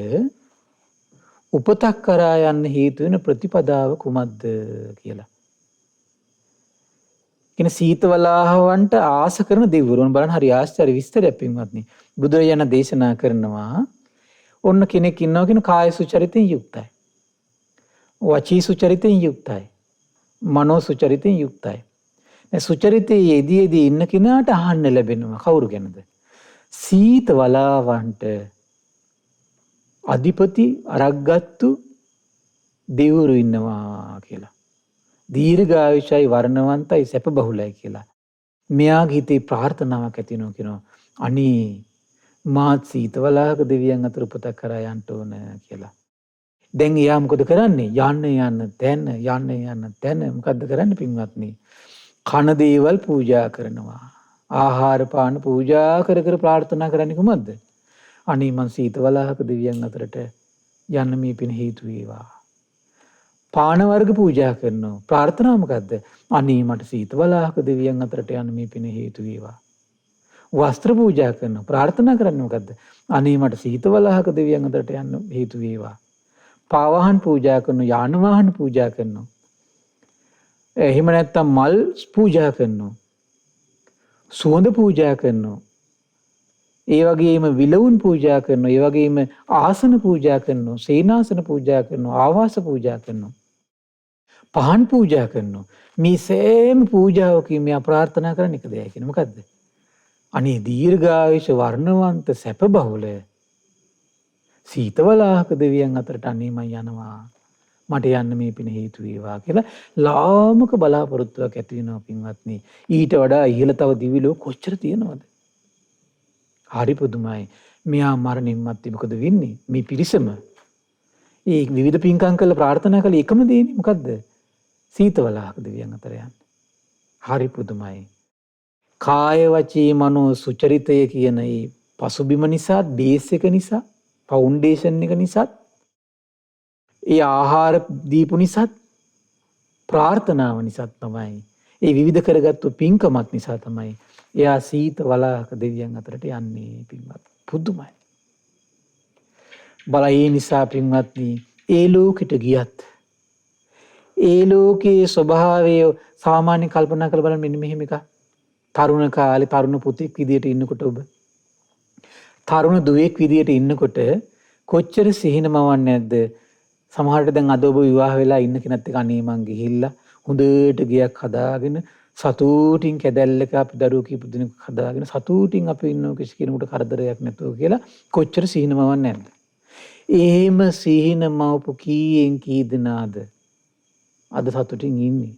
[SPEAKER 1] උපතක් කරා යන්න හේතු වෙන ප්‍රතිපදාව කුමක්ද කියලා. කියන සීතවලාහවන්ට ආස කරන දෙවිවරුන් බලන්න හරි ආශ්චර්ය විස්තරයක් පින්වත්නි. බුදුරජාණන් දේශනා කරනවා ඔන්න කෙනෙක් ඉන්නවා කියන කාය සුචරිතෙන් යුක්තයි. වචී සුචරිතෙන් යුක්තයි. මනෝ සුචරිතෙන් යුක්තයි. දැන් සුචරිතයේ යෙදී ඉන්න කෙනාට අහන්න ලැබෙනවා කවුරු ගැනද? සීතවලාවන්ට අධිපති අරක්ගත්තු දෙවිවරු ඉන්නවා කියලා. දීර්ඝායුෂයි වර්ණවන්තයි සැප බහුලයි කියලා. මෙයාගේ හිතේ ප්‍රාර්ථනාවක් ඇති වෙනවා කියනවා. අනේ මාත් සීතවලාහක දෙවියන් අතර උපතක් කරා යන්න ඕන කියලා. දැන් එයා මොකද කරන්නේ? යන්න තැන මොකද්ද කරන්නේ පින්වත්නි? කන දේවල් පූජා කරනවා. ආහාර පාන පූජා කර කර ප්‍රාර්ථනා කරන්නේ කොහොමද? අනේ මං සීතවලාහක දෙවියන් අතරට යන්න මේ පින හේතු වේවා. පාන වර්ග පූජා කරනවා. ප්‍රාර්ථනා මොකද්ද? අනේ මට සීතවලාහක දෙවියන් අතරට යන්න මේ පින හේතු වේවා. වස්ත්‍ර පූජා කරනවා. ප්‍රාර්ථනා කරන්නේ මොකද්ද? අනේ මට සීතවලාහක දෙවියන් අතරට යන්න හේතු වේවා. පාවාහන් පූජා කරනවා, යාන වාහන පූජා කරනවා. එහෙම නැත්නම් මල් පූජා කරනවා. සුවඳ පූජා කරනවා. ඒ වගේම විලවුන් පූජා කරනවා. ඒ වගේම ආසන පූජා කරනවා. සේනාසන පූජා කරනවා. ආවාස පූජා කරනවා. පහන් පූජා කරනවා. මේ සෑම පූජාවකින් මෙයා ප්‍රාර්ථනා කරන එක දෙයයි කියන මොකද්ද? අනේ දීර්ඝායුෂ වර්ණවන්ත සැප බහුල සීතවලාහක දෙවියන් අතරට අනේ මම යනවා. මට යන්න මේ පින හේතු වේවා කියලා ලාමක බලාපොරොත්තුවක් ඇති වෙනවා පින්වත්නි. ඊට වඩා ඉහළ තව දිවි ලෝක කොච්චර තියෙනවද? හරි පුදුමයි. මෙයා මරණින් මත්තේ මොකද වෙන්නේ? මේ පිරිසම ඒ විවිධ පින්කම් කරලා ප්‍රාර්ථනා කළ එකම දෙන්නේ මොකද්ද? සීතවලාහක දෙවියන් අතර යන්න. හරි පුදුමයි. කාය වචී මනෝ සුචරිතය කියන මේ පසුබිම නිසා, බේස් එක නිසා, ෆවුන්ඩේෂන් එක නිසා, ඒ ආහාර දීපු නිසා, ප්‍රාර්ථනාව නිසා තමයි, ඒ විවිධ කරගත්තු පින්කමක් නිසා තමයි එයා සීතවලාහක දෙවියන් අතරට යන්නේ පින්වත්. පුදුමයි. බලයි නිසා පින්වත්නි, ඒ ලෝකෙට ගියත් ඒ ලෝකයේ ස්වභාවය සාමාන්‍ය කල්පනා කරලා බලන්න මෙන්න මෙහෙම එකක්. තරුණ කාලේ තරුණ පුතෙක් විදියට ඉන්නකොට ඔබ තරුණ දුවෙක් විදියට ඉන්නකොට කොච්චර සිහිනමවක් නැද්ද? සමහරට දැන් අද ඔබ විවාහ වෙලා ඉන්න කෙනෙක් එක්ක අනේ මං ගිහිල්ලා හොඳට ගියක් හදාගෙන සතුටින් කැදැල්ලක අපි දරුවෝ කීප දෙනෙක් හදාගෙන සතුටින් අපි ඉන්නව කිසි කෙනෙකුට කරදරයක් නැතුව කියලා කොච්චර සිහිනමවක් නැද්ද? එහෙම සිහිනමවපු කීයෙන් කී දෙනාද අද සතුටින් ඉන්නේ?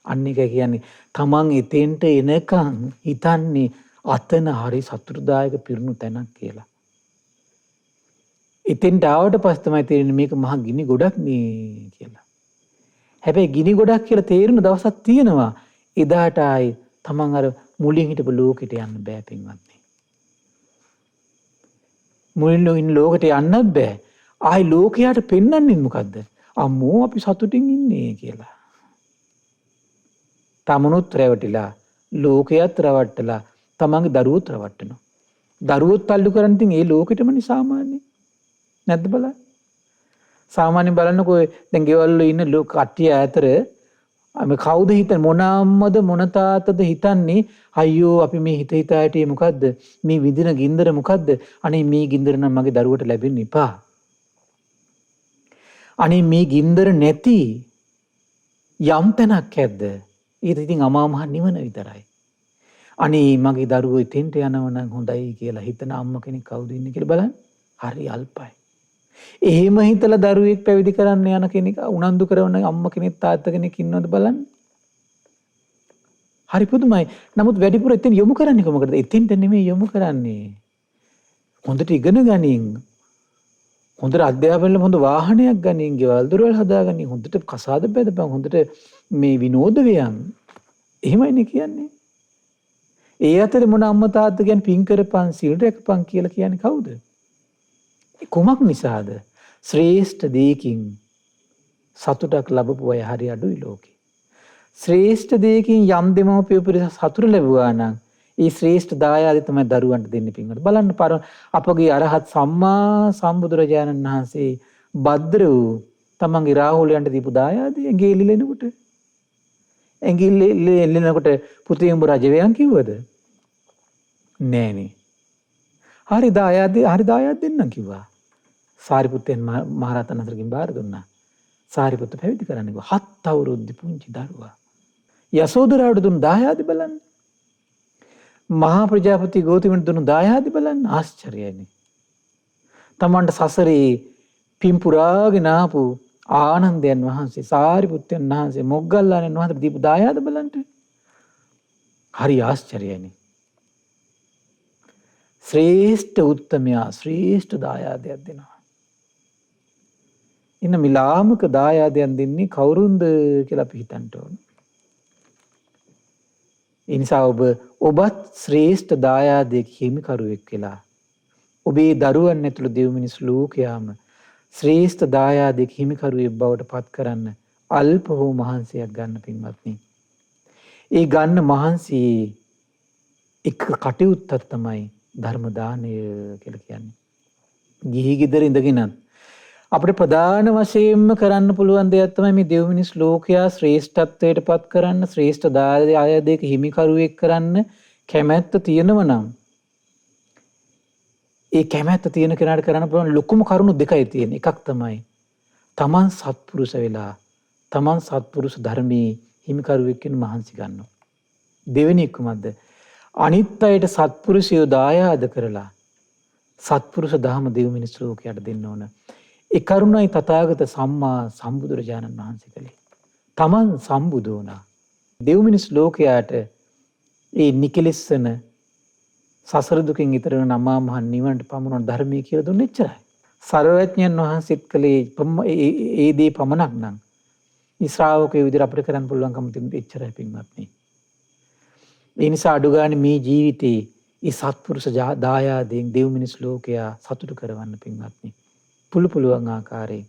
[SPEAKER 1] අන්න එක කියන්නේ තමන් එතෙන්ට එනකන් හිතන්නේ අතන හරි සතුටුදායක පිරුණු තැනක් කියලා. එතෙන්ට ආවට පස්සේ තමයි තේරෙන්නේ මේක මහා ගිනි ගොඩක් නේ කියලා. හැබැයි ගිනි ගොඩක් කියලා තේරුණ දවසක් තියෙනවා. එදාට ආයි තමන් අර මුලින් හිටපු ලෝකෙට යන්න බෑ පින්වත්නි. මුලින් ඉන්න ලෝකෙට යන්නත් බෑ. ආයි ලෝකයට පෙන්වන්නේ මොකද්ද? අම්මෝ අපි සතුටින් ඉන්නේ කියලා. තමනුත් රැවටිලා, ලෝකයේත් රැවටලා, තමන්ගේ දරුවොත් රැවටනවා. දරුවොත් තල්ලු කරන් ඉතින් ඒ ලෝකෙටමනේ සාමාන්‍ය. නැද්ද බලන්න. සාමාන්‍යයෙන් බලන්නකෝ දැන් ගෙවල් වල ඉන්න කට්ටිය අතර අපි කවුද හිතන්නේ මොන අම්මද මොන තාත්තද හිතන්නේ අයියෝ අපි මේ හිත හිතා හිටියේ මොකද්ද? මේ විඳින ගින්දර මොකද්ද? අනේ මේ ගින්දර නම් මගේ දරුවට ලැබෙන්න එපා. අනේ මේ ගින්දර නැති යම් තැනක් ඇද්ද? ඒක ඉතින් අමා මහ නිවන විතරයි. අනේ මගේ දරුවෝ ඉතින්ට යනව නම් හොඳයි කියලා හිතන අම්ම කෙනෙක් කවුද ඉන්නේ කියලා බලන්න. හරි අල්පයි. එහෙම හිතලා දරුවෙක් පැවිදි කරන්න යන කෙනෙක් උනන්දු කරන අම්ම කෙනෙක් තාත්තා කෙනෙක් ඉන්නවද බලන්න. හරි පුදුමයි. නමුත් වැඩිපුර එතෙන් යොමු කරන්නේ කොහොමද? එතෙන්ට නෙමෙයි යොමු කරන්නේ. හොඳට ඉගෙන ගනින්. හොඳට අධ්‍යාපනය හොඳ වාහනයක් ගනින්, ගෙවල් දොරවල් හදාගනින්, හොඳට කසාද බැදපන්, හොඳට මේ විනෝද වේයන්. එහෙමයිනේ කියන්නේ. ඒ අතරේ මොන අම්මා තාත්තා කියන්නේ පින් කරපන්, සිල් රැකපන් කියලා කියන්නේ කවුද? කුමක් නිසාද? ශ්‍රේෂ්ඨ දෙයකින් සතුටක් ලැබපු අය හරි අඩුයි ලෝකේ. ශ්‍රේෂ්ඨ දෙයකින් යම් දෙමව්පියෝ පිරිස සතුට ලැබුවා නම් ඒ ශ්‍රේෂ්ඨ දායාදේ තමයි දරුවන්ට දෙන්නේ පින්වල. බලන්න අපගේ අරහත් සම්මා සම්බුදුරජාණන් වහන්සේ භද්‍ර වූ තමන්ගේ රාහුලයන්ට දීපු දායාදේ ඇඟේ එල්ලෙනකොට ඇඟේ එල්ලෙනකොට පුතේ උඹ රජ වෙයන් කිව්වද? නෑනේ. හරි දායාද දෙන්නම් කිව්වා. සාරිපුත්තයන් මහරහතන් වහන්සේගෙන් බාර දුන්නා. සාරිපුත්ත පැවිදි කරන්න කිව්වා. 7 අවුරුද්දේ පුංචි දරුවා. යසෝදරාවට දුන්න දායාද බලන්න. මහා ප්‍රජාපති ගෞතමයන්ට දුන්න දායාද බලන්න ආශ්චර්යයිනේ. තමන්ට සසරේ පින් පුරාගෙන ආපු ආනන්දයන් වහන්සේ, සාරිපුත්තයන් වහන්සේ, මොග්ගල්ලාණන් වහන්සේ දීපු දායාද බලන්න. හරි ආශ්චර්යයිනේ. ශ්‍රේෂ්ඨ උත්තමයා ශ්‍රේෂ්ඨ දායාදයක් දෙනවා. ඉන්න මිලාමක දායාදයන් දෙන්නේ කවුරුන්ද කියලා අපි හිතන්න ඕන. ඒ නිසා ඔබත් ශ්‍රේෂ්ඨ දායාදයක හිමිකරුවෙක් වෙලා ඔබේ දරුවන් ඇතුළු දෙව් මිනිස් ලෝකයාම ශ්‍රේෂ්ඨ දායාදයක හිමිකරුවෙක් බවට පත් කරන්න අල්ප හෝ මහන්සියක් ගන්න පින්වත්නි. ඒ ගන්න මහන්සියේ එක කටයුත්තක් තමයි ධර්ම දානය කියලා කියන්නේ. ගිහි ගෙදර ඉඳගෙනත් අපිට ප්‍රධාන වශයෙන්ම කරන්න පුළුවන් දෙයක් තමයි මේ දෙව් මිනිස් ලෝකයා ශ්‍රේෂ්ඨත්වයට පත් කරන්න, ශ්‍රේෂ්ඨ දායාදයක හිමිකරුවෙක් කරන්න කැමැත්ත තියෙනවා නම් ඒ කැමැත්ත තියෙන කෙනාට කරන්න පුළුවන් ලොකුම කරුණු දෙකයි තියෙන්නේ. එකක් තමයි තමන් සත්පුරුෂ වෙලා තමන් සත්පුරුෂ ධර්මයේ හිමිකරුවෙක් වෙන්න මහන්සි ගන්නවා. දෙවෙනි එක මොකද්ද? අනිත් අයට සත්පුරුෂයෝ දායාද කරලා සත්පුරුෂ දහම දෙව් මිනිස් ලෝකයට දෙන්න ඕන. ඒ කරුණයි තථාගත සම්මා සම්බුදුරජාණන් වහන්සේ කළේ. තමන් සම්බුදු වුණා. දෙව් මිනිස් ලෝකයට ඒ නිකලෙස්සන සසර දුකින් ඈතර වෙන අමා මහ නිවනට පමුණුවන ධර්මයේ කියලා දුන්නේ එච්චරයි. සර්වඥයන් වහන්සේත් කළේ ඒ දේ පමණක් නම් මේ ශ්‍රාවකයෝ විදිහට අපිට කරන්න පුළුවන්කම තිබුණේ එච්චරයි පින්වත්නි. ඒ නිසා අඩු ගන්න මේ ජීවිතේ ඒ සත්පුරුෂ දායාදයෙන් දෙව් මිනිස් ලෝකයා සතුටු කරවන්න පින්වත්නි. පුළුවන් ආකාරයෙන්.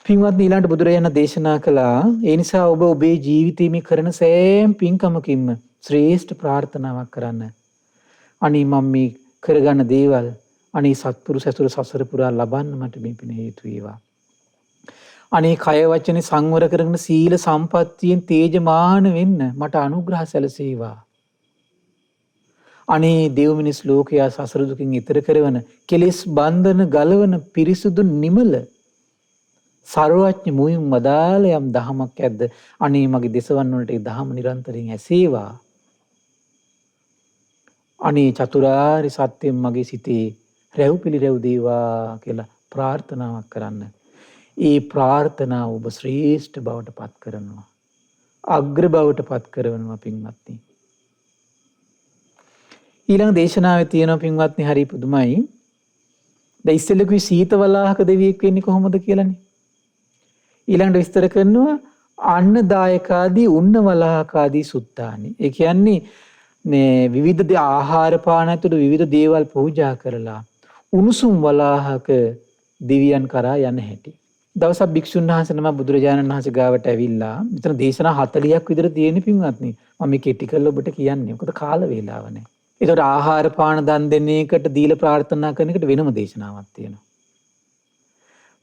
[SPEAKER 1] පින්වත්නි ඊළඟට බුදුරජාණන් දේශනා කළා ඒ නිසා ඔබ ඔබේ ජීවිතයේ මේ කරන සෑම පින්කමකින්ම ශ්‍රේෂ්ඨ ප්‍රාර්ථනාවක් කරන්න. අනේ මම මේ කරගන්න දේවල් අනේ සත්පුරුෂ ඇසුර සසර පුරා ලබන්න මට මේ පින හේතු වේවා. අනේ කය වචනේ සංවර කරගෙන සීල සම්පත්තියෙන් තේජමාන වෙන්න මට අනුග්‍රහ සැලසේවා. අනේ දෙව් මිනිස් ලෝකයා සසර දුකින් ඈතර කරවන කෙලෙස් බන්ධන ගලවන පිරිසුදු නිමල සර්වඥ මුවින් වදාළ යම් දහමක් ඇද්ද අනේ මගේ දෙසවන් වලට ඒ දහම නිරන්තරයෙන් ඇසේවා. අනේ චතුරාර්ය සත්‍යයෙන් මගේ සිතේ රැව් පිළිරැව් දේවා කියලා ප්‍රාර්ථනාවක් කරන්න. ඒ ප්‍රාර්ථනාව ඔබ ශ්‍රේෂ්ඨ බවට පත් කරනවා. අග්‍ර බවට පත් කරනවා පින්වත්නි. ඊළඟ දේශනාවේ තියෙනවා පින්වත්නි හරි පුදුමයි. දැන් ඉස්සෙල්ලකුයි සීත වලාහක දෙවියෙක් වෙන්නේ කොහොමද කියලානේ. ඊළඟට විස්තර කරනවා අන්නදායකාදී උන්න වලාහකාදී සුත්තානි. ඒ කියන්නේ මේ විවිධ ආහාර පාන ඇතුළු විවිධ දේවල් පූජා කරලා උණුසුම් වලාහක දෙවියන් කරා යන හැටි. දවසක් භික්ෂුන් වහන්සේ නම බුදුරජාණන් වහන්සේ ගාවට ඇවිල්ලා මෙතන දේශනා 40ක් විතර තියෙන පින්වත්නි. මම මේ කෙටි කරලා ඔබට කියන්නේ. මොකද කාල වේලාව නැහැ. ඒකට ආහාර පාන දන් දෙන එකට දීලා ප්‍රාර්ථනා කරන එකට වෙනම දේශනාවක් තියෙනවා.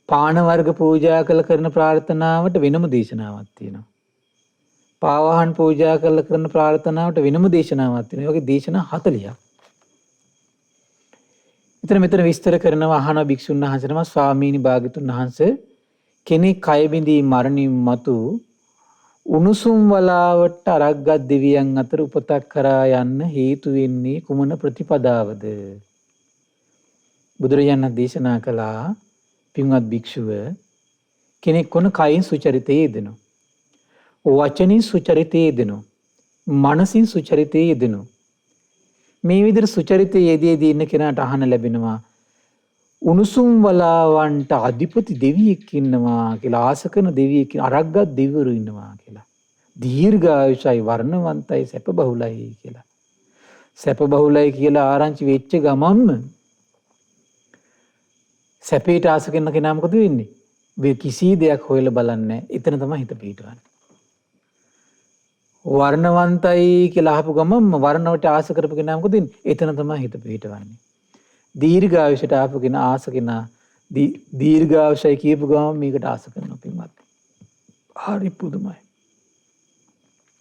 [SPEAKER 1] පාන වර්ග පූජා කරන ප්‍රාර්ථනාවට වෙනම දේශනාවක් තියෙනවා. පාවහන් පූජා කරන ප්‍රාර්ථනාවට වෙනම දේශනාවක් තියෙනවා. ඒ වගේ දේශනා 40ක්. මෙතන විස්තර කරනවා අහන භික්ෂුන් වහන්සේ නම ස්වාමීනි භාග්‍යතුන් වහන්සේ කෙනෙක් කය බිඳී මරණින් මතු උණුසුම් වලාවට අරක්ගත් දෙවියන් අතර උපතක් කරා යන්න හේතු වෙන්නේ කුමන ප්‍රතිපදාවද? බුදුරජාණන් දේශනා කළා පින්වත් භික්ෂුව කෙනෙක් කොන කයින් සුචරිතයේ යෙදෙනවා. වචනින් සුචරිතයේ යෙදෙනවා. මනසින් සුචරිතයේ යෙදෙනවා. මේ විදිහට සුචරිතයේ යෙදී ඉන්න කෙනාට අහන්න ලැබෙනවා උණුසුම් වලාවන්ට අධිපති දෙවියෙක් ඉන්නවා කියලා ආස කරන දෙවියෙක් අරක්ගත් දෙවිවරු ඉන්නවා කියලා. දීර්ඝායුෂයි වර්ණවන්තයි සැප බහුලයි කියලා. සැප බහුලයි කියලා ආරංචි වෙච්ච ගමන්ම සැපේට ආස කරන කෙනා මොකද වෙන්නේ? මේ කිසි දෙයක් හොයලා බලන්නේ නැහැ. එතන තමයි හිත පිටවන්නේ. වර්ණවන්තයි කියලා අහපු ගමන්ම වර්ණවට ආස කරපු කෙනා මොකද වෙන්නේ? එතන තමයි හිත පිටවන්නේ. දීර්ඝායුෂයට ආපු කෙනා ආස කෙනා දීර්ඝායුෂයි කියපු ගමන් මේකට ආස කරනවා පින්වත්. හරි පුදුමයි.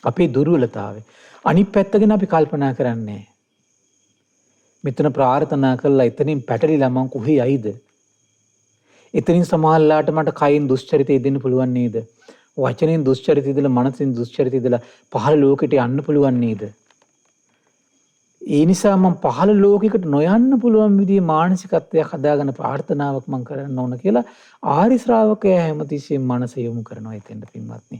[SPEAKER 1] අපේ දුර්වලතාවය. අනිත් පැත්ත ගැන අපි කල්පනා කරන්නේ නැහැ. මෙතන ප්‍රාර්ථනා කළා එතනින් පැටලිලා මං කොහේ යයිද? එතනින් සමහරලාට මට කයින් දුස්චරිතය දෙන්න පුළුවන් නේද? වචනෙන් දුස්චරිතය ඉදලා මනසින් දුස්චරිතය ඉදලා පහළ ලෝකෙට යන්න පුළුවන් නේද? ඒ නිසා මම පහළ ලෝකයකට නොයන්න පුළුවන් විදිහේ මානසිකත්වයක් හදාගෙන ප්‍රාර්ථනාවක් මම කරන්න ඕන කියලා ආරි ශ්‍රාවකයා හැමතිස්සෙම මනස යොමු කරනවා එතෙන්ට පින්වත්නි.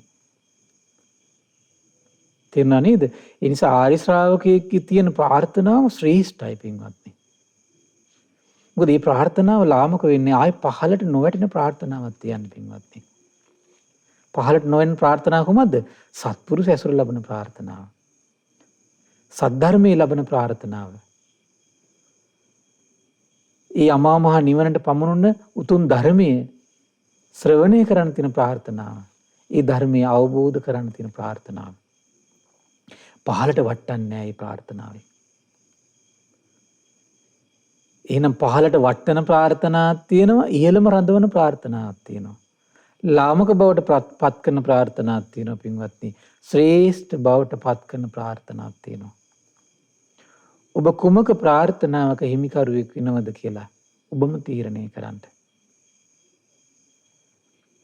[SPEAKER 1] තේරුණා නේද? ඒ නිසා ආරි ශ්‍රාවකයෙක්ගේ තියෙන ප්‍රාර්ථනාව ශ්‍රේෂ්ඨයි පින්වත්නි. මොකද මේ ප්‍රාර්ථනාව ලාමක වෙන්නේ ආයි පහළට නොවැටෙන ප්‍රාර්ථනාවක් තියන්නේ පින්වත්නි. පහළට නොවැටෙන ප්‍රාර්ථනාව කොහොමද? සත්පුරුෂ ඇසුර ලබන ප්‍රාර්ථනාව. සද්ධර්මයේ ලබන ප්‍රාර්ථනාව. ඒ අමා මහ නිවනට පමුණුන උතුම් ධර්මයේ ශ්‍රවණය කරන්න තියෙන ප්‍රාර්ථනාව. ඒ ධර්මයේ අවබෝධ කරන්න තියෙන ප්‍රාර්ථනාව. පහළට වටන්නේ නැහැ මේ ප්‍රාර්ථනාවේ. එහෙනම් පහළට වටන ප්‍රාර්ථනාවක් තියෙනවා, ඉහළම රඳවන ප්‍රාර්ථනාවක් තියෙනවා. ලාමක බවට පත් කරන ප්‍රාර්ථනාවක් තියෙනවා පින්වත්නි. ශ්‍රේෂ්ඨ බවට පත් කරන ප්‍රාර්ථනාවක් තියෙනවා. ඔබ කුමක ප්‍රාර්ථනාවක හිමිකරුවෙක් වෙනවද කියලා ඔබම තීරණය කරන්න.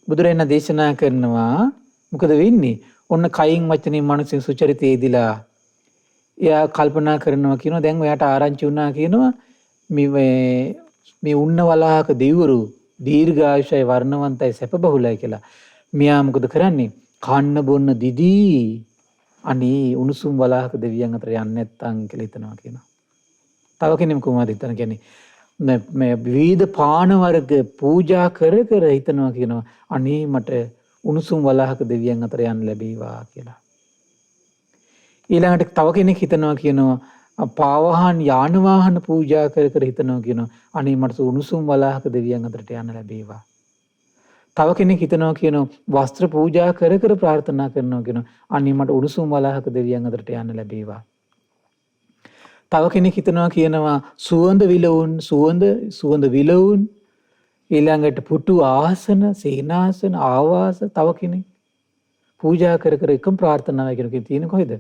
[SPEAKER 1] බුදුරජාණන් දේශනා කරනවා මොකද වෙන්නේ? ඔන්න කයින් වචනේ මනසින් සුචරිතේ දිලා එයා කල්පනා කරනවා කියනවා දැන් ඔයාට ආරංචි වුණා කියනවා මේ උන්න වලාහක දෙවිවරු දීර්ඝායුෂයි වර්ණවන්තයි සැප බහුලයි කියලා. මෙයා මොකද කරන්නේ? කන්න බොන්න දිදී අනේ උණුසුම් වලාහක දෙවියන් අතර යන්නේ නැත්තම් කියලා හිතනවා කියනවා. තව කෙනෙක් කොහොමද හිතන කියන්නේ මේ විවිධ පාන වර්ග පූජා කර කර හිතනවා කියනවා අනේ මට උණුසුම් වලාහක දෙවියන් අතර යන්න ලැබේවා කියලා. ඊළඟට තව කෙනෙක් හිතනවා කියනවා පාවහන් යාන වාහන පූජා කර කර හිතනවා කියනවා අනේ මට උණුසුම් වලාහක දෙවියන් අතරට යන්න ලැබේවා. තව කෙනෙක් හිතනවා කියනවා වස්ත්‍ර පූජා කර කර ප්‍රාර්ථනා කරනවා කියනවා අනේ මට උණුසුම් වලාහක දෙවියන් අතරට යන්න ලැබේවා. තව කෙනෙක් හිතනවා කියනවා සුවඳ විලවුන් ඊළඟට පුටු ආසන සේනාසන ආවාස තව කෙනෙක් පූජා කර කර එකම ප්‍රාර්ථනාවයි කියන තියෙන කොහෙද?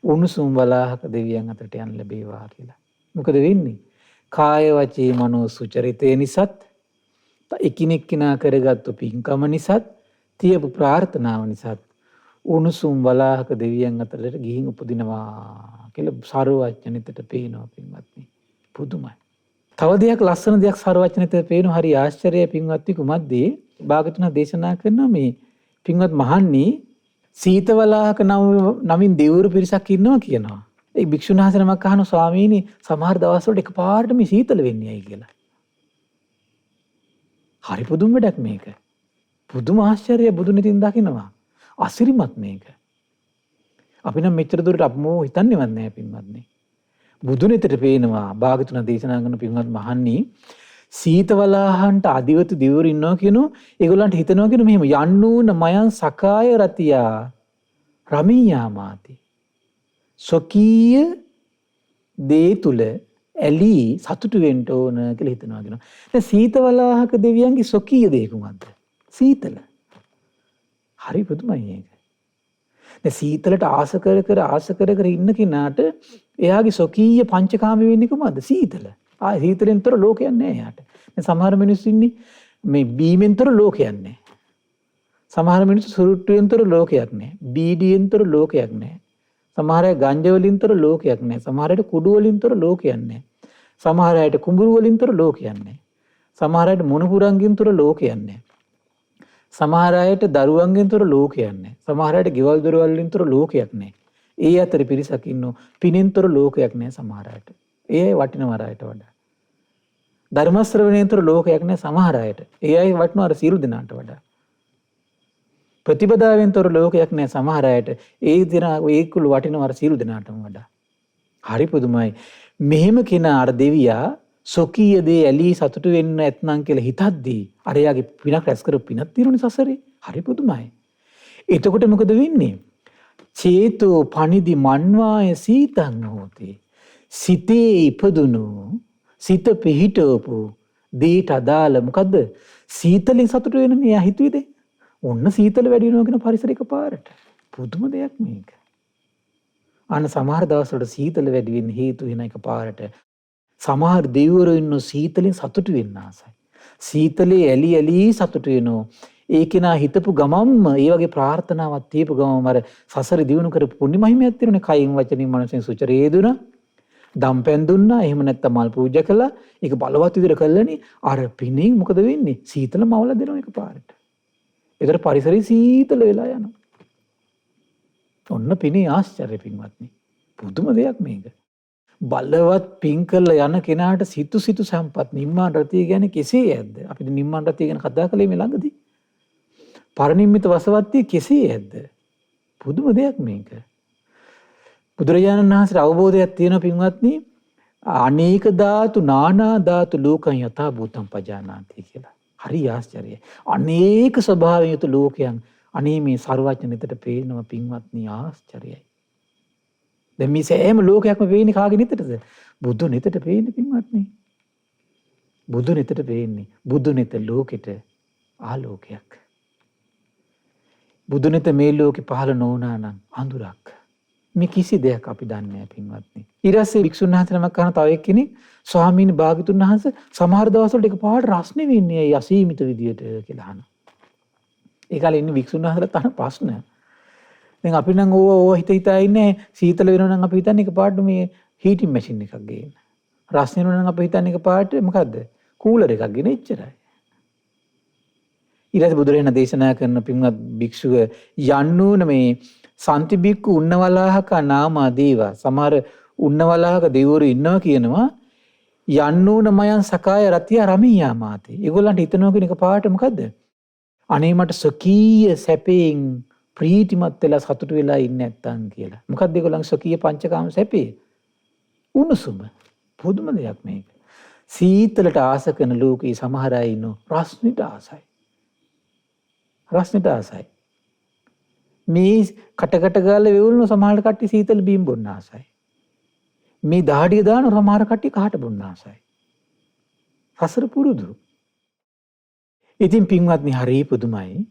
[SPEAKER 1] උණුසුම් වලාහක දෙවියන් අතරට යන්න ලැබේවා කියලා. මොකද වෙන්නේ? කාය වචී මනෝ සුචරිතේ නිසත් එකිනෙක කිනා කරගත්තු පින්කම නිසත් තියපු ප්‍රාර්ථනාව නිසත් උණුසුම් වලාහක දෙවියන් අතරට ගිහින් උපදිනවා කියලා සර්වඥනිතට පේනවා පින්වත්නි. පුදුමයි. තව දෙයක් ලස්සන දෙයක් සර්වඥනිතට පේනවා හරි ආශ්චර්යයි පින්වත්නි කුමද්දී භාගතුන දේශනා කරන මේ පින්වත් මහන්නි සීත වලාහක නමින් දෙවිවරු පිරිසක් ඉන්නවා කියනවා. ඒ භික්ෂුන් වහන්සේ නමක් අහනවා ස්වාමීනි සමහර දවස්වල එකපාරට මේ සීතල වෙන්නේ ඇයි කියලා. හරි පුදුම වැඩක් මේක. පුදුම ආශ්චර්යය බුදුන් ඉතින් දකිනවා. අසිරිමත් මේක. අපි නම් මෙච්චර දුරට අපමෝ හිතන්නේවත් නැහැ පින්වත්නි. බුදුන් ඉතට පේනවා භාගතුන දේශනා කරන පින්වත් මහන්නි සීත වලාහන්ට අධිවතු දෙවිවරු ඉන්නවා කියනවා. ඒගොල්ලන්ට හිතනවා කියනවා මෙහෙම යන්නූන මයන් සකාය රතියා රමීයා මාති. සොකීය දේ තුල ඇලී සතුටු වෙන්න ඕන කියලා හිතනවා කියනවා. දැන් සීත වලාහක දෙවියන්ගේ සොකීය දේ කුමක්ද? සීතල. හරි පුදුමයි මේක. දැන් සීතලට ආස කර ඉන්න කෙනාට එයාගේ සොකීය පංචකාමී වෙන්නේ කොහමද? සීතල. ආයි සීතලෙන්තර ලෝකයක් නැහැ යාට. දැන් සමහර මිනිස්සු ඉන්නේ මේ බීමෙන්තර ලෝකයක් නැහැ. සමහර මිනිස්සු සුරුට්ටුවෙන්තර ලෝකයක් නැහැ. බීඩියෙන්තර ලෝකයක් නැහැ. සමහර අය ගංජා වලින්තර ලෝකයක් නැහැ. සමහර අයට කුඩු වලින්තර ලෝකයක් නැහැ. සමහර අයට කුඹුරු වලින්තර ලෝකයක් නැහැ. සමහර අයට මොණපුරන්ගෙන්තර ලෝකයක් නැහැ. සමහර අයට දරුවන්ගෙන්තර ලෝකයක් නැහැ. සමහර අයට ගෙවල් දොරවල් වලින්තර ලෝකයක් නැහැ. ඒ අතර පිරිසක් ඉන්නෝ පිනෙන්තර ලෝකයක් නැහැ සමහර අයට. ඒ අය වටිනවර අයට වඩා. ධර්ම ශ්‍රවණයෙන්තර ලෝකයක් නැහැ සමහර අයට. ඒ අය වටිනවර සියලු දෙනාට වඩා. ප්‍රතිපදාවෙන්තර ලෝකයක් නැහැ සමහර අයට. ඒ දෙනා ඒකුළු වටිනවර සියලු දෙනාටම වඩා. හරි පුදුමයි. මෙහෙම කෙනා අර දෙවියා සොකීය දේ ඇලී සතුටු වෙන්න ඇත්නම් කියලා හිතද්දී අර යාගේ පිනක් රැස් කරපු පිනක් තියෙනුනේ සසරේ. හරි පුදුමයි. එතකොට මොකද වෙන්නේ? චේතෝ පනිදි මන්වාය සීතං හෝති. සිතේ ඉපදුණු සිත පිහිටවපු දේට අදාළ මොකද්ද? සීතලෙන් සතුටු වෙන මෙයා හිතුවේද? ඔන්න සීතල වැඩි වෙනවා කියන පරිසරයක පාරට. පුදුම දෙයක් මේක. අන්න සමහර දවස්වලට සීතල වැඩි වෙන්න හේතු වෙන එක පාරට. සමහර දෙවිවරු ඉන්න සීතලෙන් සතුටු වෙන්න ආසයි. සීතලේ ඇලි සතුටු වෙනෝ. ඒ කෙනා හිතපු ගමම්ම ඒ වගේ ප්‍රාර්ථනාවක් තියපු ගමම අර සසර දිනු කරපු පුණ්‍ය මහිමයක් තියෙනුනේ. කයින් වචනින් මනසෙන් සුචරේ දුනා. දම්පැන් දුන්නා. එහෙම නැත්නම් මල් පූජා කළා. ඒක බලවත් විදිහට කළානේ. අර පිණින් මොකද වෙන්නේ? සීතල මවල දෙනවා එක පාරට. ඒතර පරිසරය සීතල වෙලා යනවා. ඔන්න පිණේ ආශ්චර්ය පින්වත්නි. පුදුම දෙයක් මේක. බලවත් පින් කරලා යන කෙනාට සිතු සම්පත් නිම්මාන රතිය කියන්නේ කෙසේ ඇද්ද? අපි නිම්මාන රතිය ගැන කතා කළේ මේ ළඟදී. පරිනිම්මිත වසවත්තිය කෙසේ ඇද්ද? පුදුම දෙයක් මේක. බුදුරජාණන් වහන්සේට අවබෝධයක් තියෙන පින්වත්නි අනේක ධාතු නානා ධාතු ලෝකං යථා භූතං පජානාති කියලා. හරි ආශ්චර්යයි. අනේක ස්වභාවයෙන් යුතු ලෝකයන් අනේ මේ සර්වඥනිතට පේනවා පින්වත්නි ආශ්චර්යයි. දැන් මේ සෑම ලෝකයක්ම පේන්නේ කාගේ නිතටද? බුදු නිතට පේන්නේ පින්වත්නි. බුදු නෙතට පේන්නේ. බුදු නෙත ලෝකෙට ආලෝකයක්. බුදු නෙත මේ ලෝකෙ පහළ නොවුනා නම් අඳුරක්. මේ කිසි දෙයක් අපි දන්නේ නැහැ පින්වත්නි. ඊට පස්සේ වික්ෂුන් වහන්සේ නමක් කරන තව එක්කෙනෙක් ස්වාමීන් භාග්‍යතුන් වහන්සේ සමහර දවස්වල එකපාරට රස්නේ වෙන්නේ ඇයි අසීමිත විදියට කියලා අහනවා. ඒ කාලේ ඉන්නේ වික්ෂුන් වහන්සේලා තන ප්‍රශ්න. දැන් අපි නම් ඕව හිත හිතා ඉන්නේ සීතල වෙනවා නම් අපි හිතන්නේ එකපාරට මේ හීටින් මැෂින් එකක් ගේන්න. රස්නේ වෙනවා නම් අපි හිතන්නේ එකපාරට මොකද්ද? කූලර් එකක් ගෙන එච්චරයි. ඊට පස්සේ බුදුරජාණන් දේශනා කරන පින්වත් භික්ෂුව යන්නූන මේ සන්ති බික්කු උන්නවලාහක නාමා දේවා. සමහර උන්නවලාහක දෙවිවරු ඉන්නවා කියනවා යන්නූන මයන් සකාය රතිය රමියා මාතේ. ඒගොල්ලන්ට හිතනවා කියන එක පාට මොකද්ද? අනේ මට සකීය සැපයෙන් ප්‍රීතිමත් වෙලා සතුටු වෙලා ඉන්නේ නැත්තම් කියලා. මොකද්ද ඒගොල්ලන් සකීය පංචකාම සැපේ? උණුසුම. පොදුම දෙයක් මේක. සීතලට ආස කරන ලෝකේ සමහර අය ඉන්නෝ රස්නෙට ආසයි. රස්නෙට ආසයි. මේ කටකට ගාලා වෙවුල්න සමහර කට්ටිය සීතල බීම් බොන්න ආසයි. මේ දහඩිය දාන සමහර කට්ටිය කහට බොන්න ආසයි. හසර පුරුදු. ඉතින් පින්වත්නි හරි පුදුමයි.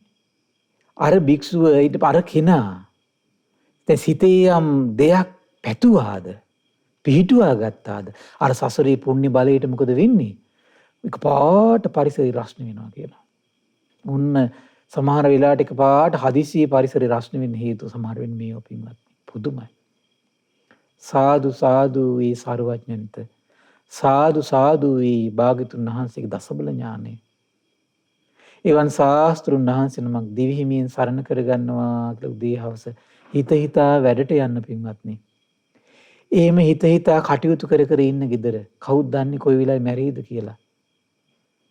[SPEAKER 1] අර භික්ෂුව ඊට අර කෙනා දැන් සිතේ යම් දෙයක් පැතුවාද පිහිටුවා ගත්තාද අර සසරේ පුණ්‍ය බලයට මොකද වෙන්නේ? එකපාරට පරිසරය රස්න වෙනවා කියනවා. උන්න සමහර වෙලාවට එකපාරට හදිසියේ පරිසරය රස්න වෙන්න හේතුව සමහර වෙන්නේ මේ පින්වත්නි. පුදුමයි. සාදු සාදු වේ සර්වඥන්ත. සාදු සාදු වේ භාග්‍යතුන් වහන්සේගේ දසබල ඥානෙ. එවන් ශාස්ත්‍රුන් වහන්සේ නමක් දිවි හිමියෙන් සරණ කරගන්නවා කියලා උදේ හවස හිත හිතා වැඩට යන්න පින්වත්නි. එහෙම හිත හිතා කටයුතු කර කර ඉන්න ගෙදර කවුද දන්නේ කොයි වෙලාවෙ මැරෙයිද කියලා.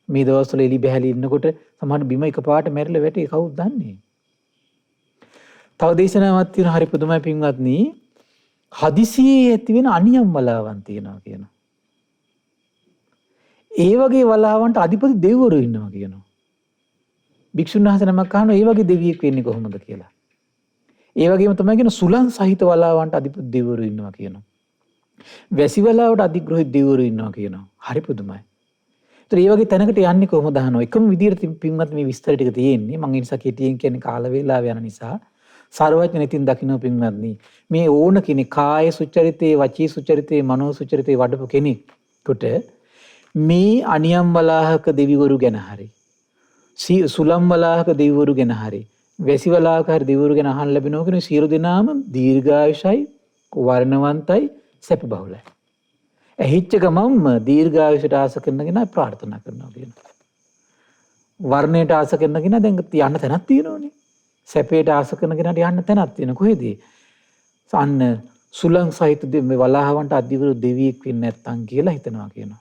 [SPEAKER 1] මේ දවස්වල එලි බැහැලි ඉන්නකොට සමහර බිම එකපාරට මැරිලා වැටේ කවුද දන්නේ. තව දේශනාවක් තියෙනවා හරි පුදුමයි පින්වත්නි. හදිසියේ ඇති වෙන අනියම් වලාවන් තියෙනවා කියනවා. ඒ වගේ වලාවන්ට අධිපති දෙවිවරු ඉන්නවා කියනවා. භික්ෂුන් වහන්සේ නමක් අහනවා ඒ වගේ දෙවියෙක් වෙන්නේ කොහොමද කියලා. ඒ වගේම තමයි කියන සුලං සහිත වලාවන්ට අධිපති දෙවිවරු ඉන්නවා කියනවා. වැසි වලාවට අධිග්‍රහිත දෙවිවරු ඉන්නවා කියනවා. හරි පුදුමයි. ඒතර මේ වගේ තැනකට යන්නේ කොහොමද අහනවා. එකම විදියට පින්වත් මේ විස්තර ටික තියෙන්නේ. මම ඒ නිසා කෙටියෙන් කියන්නේ කාල වේලාව යන නිසා. සර්වඥ ඉතින් දකින්න පින්වත්නි මේ ඕන කෙනෙක් කාය සුචරිතේ වචී සුචරිතේ මනෝ සුචරිතේ වඩපු කෙනෙක්ට මේ අනියම් වලාහක දෙවිවරු ගැන හරි සුලම් වලාහක දෙවිවරු ගැන හරි වැසි වලාහක හරි දෙවිවරු ගැන අහන්න ලැබෙනවා කියන සියලු දෙනාම දීර්ඝායුෂයි වර්ණවන්තයි සැප බහුලයි. ඇහිච්ච ගමම්ම දීර්ඝායුෂට ආස කරන කෙනා ප්‍රාර්ථනා කරනවා කියනවා. වර්ණයට ආස කරන කෙනා දැන් යන්න තැනක් තියෙනවනේ. සැපයට ආස කරන කෙනාට යන්න තැනක් තියෙන කොහෙද? අන්න සුලං සහිත මේ වලාහවන්ට අධිගෘහ දෙවියෙක් වෙන්නේ නැත්තම් කියලා හිතනවා කියනවා.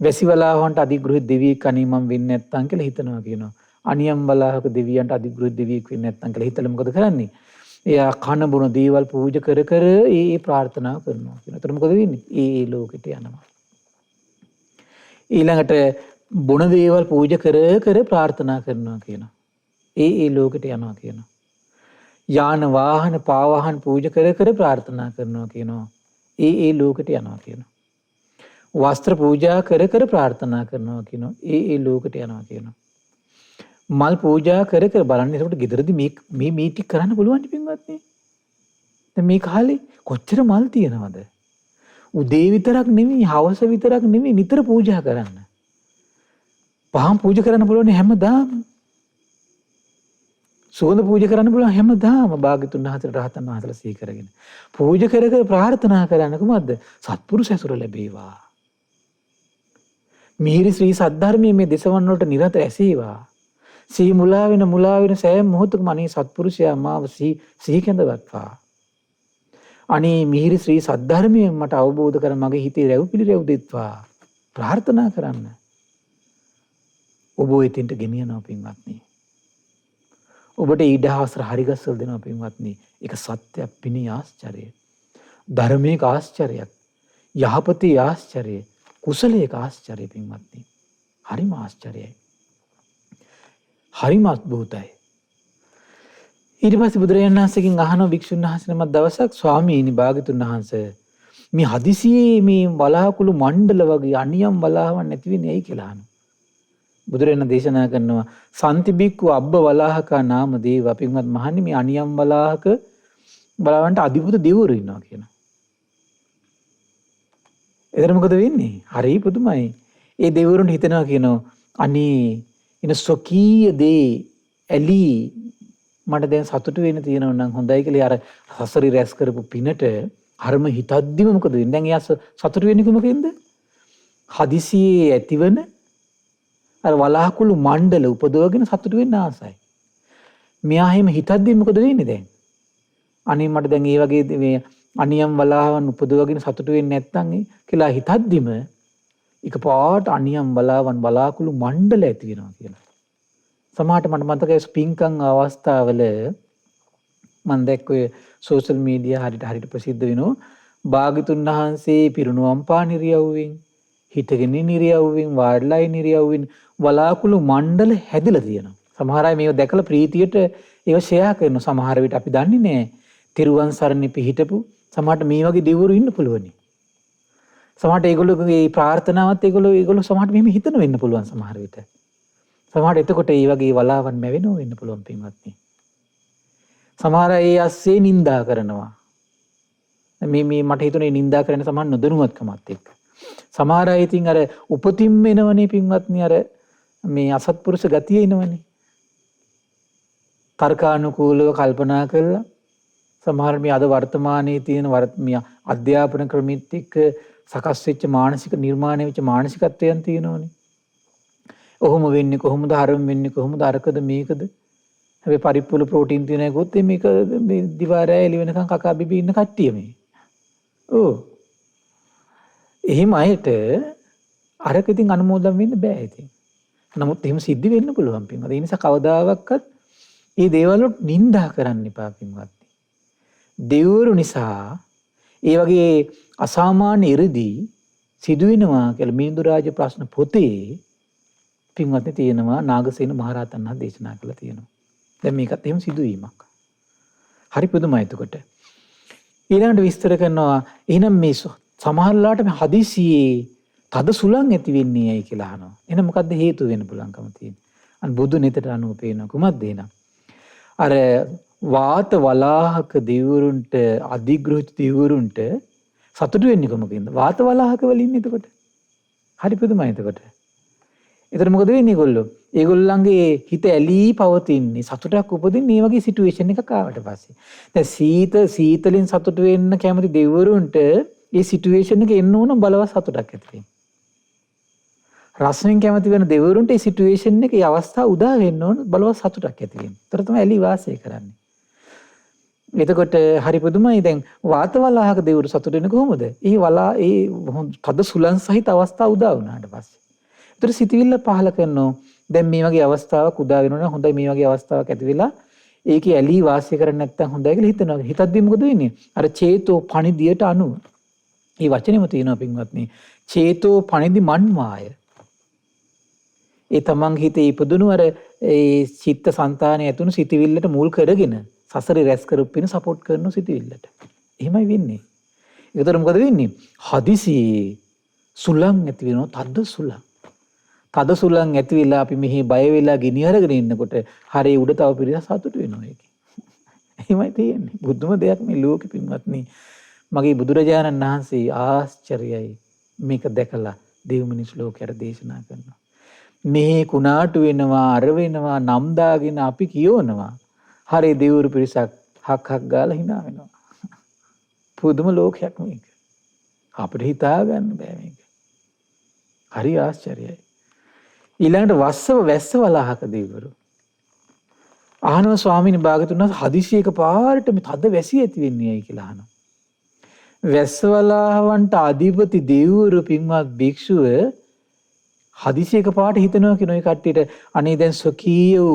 [SPEAKER 1] වැසි වලාහවන්ට අධිගෘහ දෙවියෙක් අනේ මම වෙන්නේ නැත්තම් කියලා හිතනවා කියනවා. අනියම් වලාහක දෙවියන්ට අධිගෘහ දෙවියෙක් වෙන්නේ නැත්තම් කියලා හිතලා මොකද කරන්නේ? එයා කන බොන දේවල් පූජා කර කර ඒ ප්‍රාර්ථනා කරනවා කියනවා. එතකොට මොකද වෙන්නේ? ඒ ලෝකෙට යනවා. ඊළඟට බොන දේවල් පූජා කර කර ප්‍රාර්ථනා කරනවා කියනවා. ඒ ලෝකෙට යනවා කියනවා. යාන වාහන පාවාහන පූජා කර කර ප්‍රාර්ථනා කරනවා කියනවා. ඒ ලෝකෙට යනවා කියනවා. වස්ත්‍ර පූජා කර කර ප්‍රාර්ථනා කරනවා කියනවා. ඒ ලෝකෙට යනවා කියනවා. මල් පූජා කර කර බලන්න ඒකට ගෙදරදී මේ ටික කරන්න පුළුවන් පින්වත්නි. දැන් මේ කාලේ කොච්චර මල් තියෙනවද? උදේ විතරක් නෙමෙයි හවස විතරක් නෙමෙයි නිතර පූජා කරන්න. පහන් පූජා කරන්න පුළුවන් හැමදාම. සුවඳ පූජා කරන්න පුළුවන් හැමදාම භාග්‍යතුන් වහන්සේ රහතන් වහන්සේලා සිහි කරගෙන. පූජා කර කර ප්‍රාර්ථනා කරන්න කොහොමද? සත්පුරුෂ ඇසුර ලැබේවා. මිහිරි ශ්‍රී සද්ධර්මයේ මේ දේශවන් වලට නිරත ඇසේවා. සිහි මුලා වෙන සෑම මොහොතකම අනේ සත්පුරුෂයා මාව සිහි කැඳවත්වා. අනේ මිහිරි ශ්‍රී සද්ධර්මයෙන් මට අවබෝධ කර මගේ හිතේ රැව් පිළිරැව් දෙත්වා. ප්‍රාර්ථනා කරන්න. ඔබ එතෙන්ට ගෙනියනවා පින්වත්නි. ඔබට ඊඩහවසර හරිගස්සල් දෙනවා පින්වත්නි. ඒක සත්‍යයක් පිණි ආශ්චර්යය. ධර්මයක ආශ්චර්යයක්. යහපතේ ආශ්චර්යය. කුසලයක ආශ්චර්යය පින්වත්නි. හරිම ආශ්චර්යයි. හරිම අద్භූතයි. ඊට පස්සේ බුදුරජාණන් වහන්සේගෙන් අහන භික්ෂුන් වහන්සේ නමක් දවසක් ස්වාමීනි භාග්‍යතුන් වහන්සේ මේ හදිසියේ මේ වලාකුළු මණ්ඩල වගේ අනියම් වලාහවන් නැති වෙන්නේ ඇයි කියලා අහනවා. බුදුරජාණන් දේශනා කරනවා සම්ති බික්කු අබ්බ වලාහකා නාම දේව. පින්වත් මහන්නේ මේ අනියම් වලාහක බලවන්ට අධිපත දෙවිවරු ඉන්නවා කියනවා. එතන මොකද වෙන්නේ? හරි පුදුමයි. ඒ දෙවිවරුන්ට හිතනවා කියනවා අනේ ඉන සොකීය දේ ඇලි මට දැන් සතුටු වෙන්න තියෙනවා නම් හොඳයි කියලා අර සසරි රැස් කරපු පිනට හරම හිතද්දිම මොකද වෙන්නේ? දැන් එයා සතුටු වෙන්නේ කොමකින්ද? හදිසියේ ඇතිවන අර වලාකුළු මණ්ඩල උපදවගෙන සතුටු වෙන්න ආසයි. මෙයා එහෙම හිතද්දි මොකද වෙන්නේ දැන්? අනේ මට දැන් මේ වගේ මේ අනියම් වලාවන් උපදවගෙන සතුටු වෙන්නේ නැත්නම් කියලා හිතද්දිම එකපාරට අනියම් වලාකුළු මණ්ඩල ඇති වෙනවා කියලා. සමහරට මට මතකයි පින්කම් අවස්ථාවල මම දැක්කේ සෝෂල් මීඩියා හරියට ප්‍රසිද්ධ වෙනවා. භාග්‍යතුන් වහන්සේ පිරිනුවම් පාන ඉරියව්වෙන් හිටගෙන ඉරියව්වෙන් වාඩිලා ඉරියව්වෙන් වලාකුළු මණ්ඩල හැදිලා තියෙනවා. සමහර අය මේව දැකලා ප්‍රීතියට ඒව ෂෙයා කරනවා. සමහර විට අපි දන්නේ නැහැ. තිරුවන් සරණේ පිහිටපු සමහරට මේ වගේ දෙවිවරු ඉන්න පුළුවනි. සමහරට ඒගොල්ලෝගේ ප්‍රාර්ථනාවත් ඒගොල්ලෝ සමහරට මෙහෙම හිතන වෙන්න පුළුවන් සමහර විට. සමහරට එතකොට මේ වගේ වලාවන් මැවෙනව වෙන්න පුළුවන් පින්වත්නි. සමහර අය ඇස්සේ නිඳා කරනවා. මේ මට හිතුනේ නිඳා කරන සමහර නොදැනුවත්කමත් එක්ක. සමහර අය ඉතින් අර උපතින්ම එනවනේ පින්වත්නි අර මේ අසත්පුරුෂ ගතිය එනවනේ. තර්කානුකූලව කල්පනා කරලා සමහර මේ අද වර්තමානයේ තියෙන මේ අධ්‍යාපන ක්‍රමෙත් එක්ක සකස් වෙච්ච මානසික නිර්මාණය වෙච්ච මානසිකත්වයන් තියෙනවනේ. ඔහොම වෙන්නේ කොහොමද? හරම වෙන්නේ කොහොමද? අරකද මේකද? හැබැයි පරිප්පුල ප්‍රෝටීන් තියෙන එකත් මේක මේ දිවාරය එළි වෙනකන් කකා බිබී ඉන්න කට්ටිය මේ. ඕ. එහෙම අයට අරක ඉතින් අනුමෝදන් වෙන්න බෑ ඉතින්. නමුත් එහෙම සිද්ධ වෙන්න පුළුවන් පින්වත්. ඒ නිසා කවදාවත් මේ දේවල් වලට නිඳා කරන්න එපා පින්වත්. දෙවිවරු නිසා ඒ වගේ අසාමාන්‍ය ඉරදී සිදුවෙනවා කියලා මිහිඳු රාජ ප්‍රශ්න පොතේ පින්වත්නි තියෙනවා නාගසේන මහරහතන් වහන්සේ දේශනා කළා තියෙනවා. දැන් මේකත් එහෙම සිදුවීමක්. හරි පුදුමයි එතකොට. ඊළඟට විස්තර කරනවා එහෙනම් මේ සමහරලාට මේ හදිසියේ තද සුළං ඇති වෙන්නේ ඇයි කියලා අහනවා. එහෙනම් මොකද්ද හේතුව වෙන්න පුළුවන්කම තියෙන්නේ? අන්න බුදු නෙතට අනුව පේනවා කුමක්ද එහෙනම්? අර වාත වලාහක දෙවිවරුන්ට අධිග්‍රහිත දෙවිවරුන්ට සතුටු වෙන්නේ කොමකින්ද? වාත වලාහක වලින් එතකොට. හරි පුදුමයි එතකොට. එතකොට මොකද වෙන්නේ ඒගොල්ලෝ? ඒගොල්ලන්ගේ හිත ඇලී පවතින්නේ සතුටක් උපදින්නේ මේ වගේ සිටුේෂන් එකක් ආවට පස්සේ. දැන් සීතලෙන් සතුටු වෙන්න කැමති දෙවිවරුන්ට මේ සිටුේෂන් එක එන්න ඕන බලවත් සතුටක් ඇති වෙන්න. රසයෙන් කැමති වෙන දෙවිවරුන්ට මේ සිටුේෂන් එකේ අවස්ථාව උදා වෙන්න ඕන බලවත් සතුටක් ඇති වෙන්න. ඒතර තමයි ඇලී වාසය කරන්නේ. එතකොට හරි පුදුමයි දැන් වාතවලාහක දෙවිවරු සතුටු වෙන්නේ කොහොමද? ඒ තද සුලං සහිත අවස්ථාව උදා වුණාට පස්සේ. ඒතර සිතවිල්ල පහල කරනවා. දැන් මේ වගේ අවස්ථාවක් උදා වෙනවා හොඳයි මේ වගේ අවස්ථාවක් ඇති වෙලා ඒකේ ඇලී වාසය කරන්නේ නැත්නම් හොඳයි කියලා හිතනවා. හිතද්දි මොකද වෙන්නේ? අර චේතෝ පණිදියට අනුව. මේ වචනේම තියෙනවා පින්වත්නි. චේතෝ පණිදි මන්මාය. ඒ තමන්ගේ හිතේ ඉපදුණු අර ඒ චිත්ත සංතානයේ ඇතුණු සිතවිල්ලට මුල් කරගෙන සසරේ රැස් කරපින සපෝට් කරන සිතවිල්ලට. එහෙමයි වෙන්නේ. ඒතර මොකද වෙන්නේ? හදිසියේ සුලං ඇති වෙනවා තද්ද සුලං. තද සුලං ඇති වෙලා අපි මෙහි බය වෙලා ගිනි අරගෙන ඉන්නකොට හරේ උඩ තව පිරිස සතුටු වෙනවා ඒකේ. එහෙමයි තියෙන්නේ. බුදුම දෙයක් මේ ලෝකෙ පින්වත්නි. මගේ බුදුරජාණන් වහන්සේ ආශ්චර්යයි මේක දැකලා දෙව් මිනිස් ලෝකයට දේශනා කරනවා. මේ කුණාටු වෙනවා අර වෙනවා නම් දාගෙන අපි කියවනවා. හරේ දෙවිවරු පිරිසක් හක් ගාලා hina වෙනවා. පුදුම ලෝකයක් මේක. අපිට හිතා ගන්න බෑ මේක. හරි ආශ්චර්යයි. ඊළඟට වැස්ස වලාහක දෙවිවරු අහනවා ස්වාමීනි භාගතුන් වහන්සේ හදිසියක පාරට මේ තද වැසි ඇති වෙන්නේ ඇයි කියලා අහනවා. වැස්ස වලාහවන්ට අධිපති දෙවිවරු පින්වත් භික්ෂුව හදිසියක පාරට හිතනවා කියන ඔය කට්ටියට අනේ දැන් සොකීය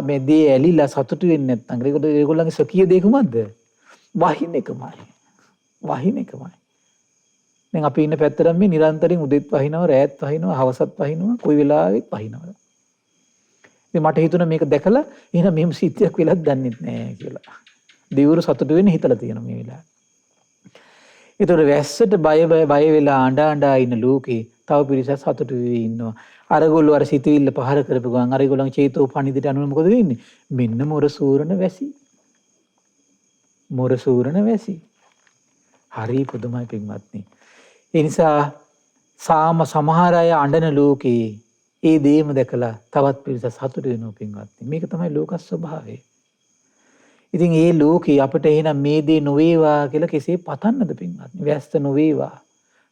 [SPEAKER 1] මේ දේ ඇලිලා සතුටු වෙන්නේ නැත්නම් ඒගොල්ලන්ගේ සොකීය දේ කුමක්ද? වහින එකමයි. දැන් අපි ඉන්න පැත්තට මේ නිරන්තරයෙන් උදෙත් වහිනවා, රෑත් වහිනවා, හවසත් වහිනවා, කොයි වෙලාවෙත් වහිනවා. ඉතින් මට හිතුණා මේක දැකලා එහෙනම් මෙහෙම සිද්ධියක් වෙලක් දන්නේ නැහැ කියලා. දෙවිවරු සතුටු වෙන්න හිතලා තියෙනවා මේ වෙලාවේ. ඒතකොට වැස්සට බය වෙලා අඬා ඉන්න ලෝකේ තව පිරිසක් සතුටු වෙවි ඉන්නවා. අරගොල්ලෝ අර සිතවිල්ල පහර කරපු ගමන් අරගොල්ලන් චේතෝ පණිදිට අනුව මොකද වෙන්නේ? මෙන්න මොර සූරන වැසි. මොර සූරන වැසි. හරි පුදුමයි පින්වත්නි. ඒ නිසා සමහර අය අඬන ලෝකේ ඒ දේම දැකලා තවත් පිරිසක් සතුටු වෙනවා පින්වත්නි. මේක තමයි ලෝක ස්වභාවය. ඉතින් ඒ ලෝකේ අපිට එහෙනම් මේ දේ නොවේවා කියලා කෙසේ පතන්නද පින්වත්නි? වැස්ස නොවේවා,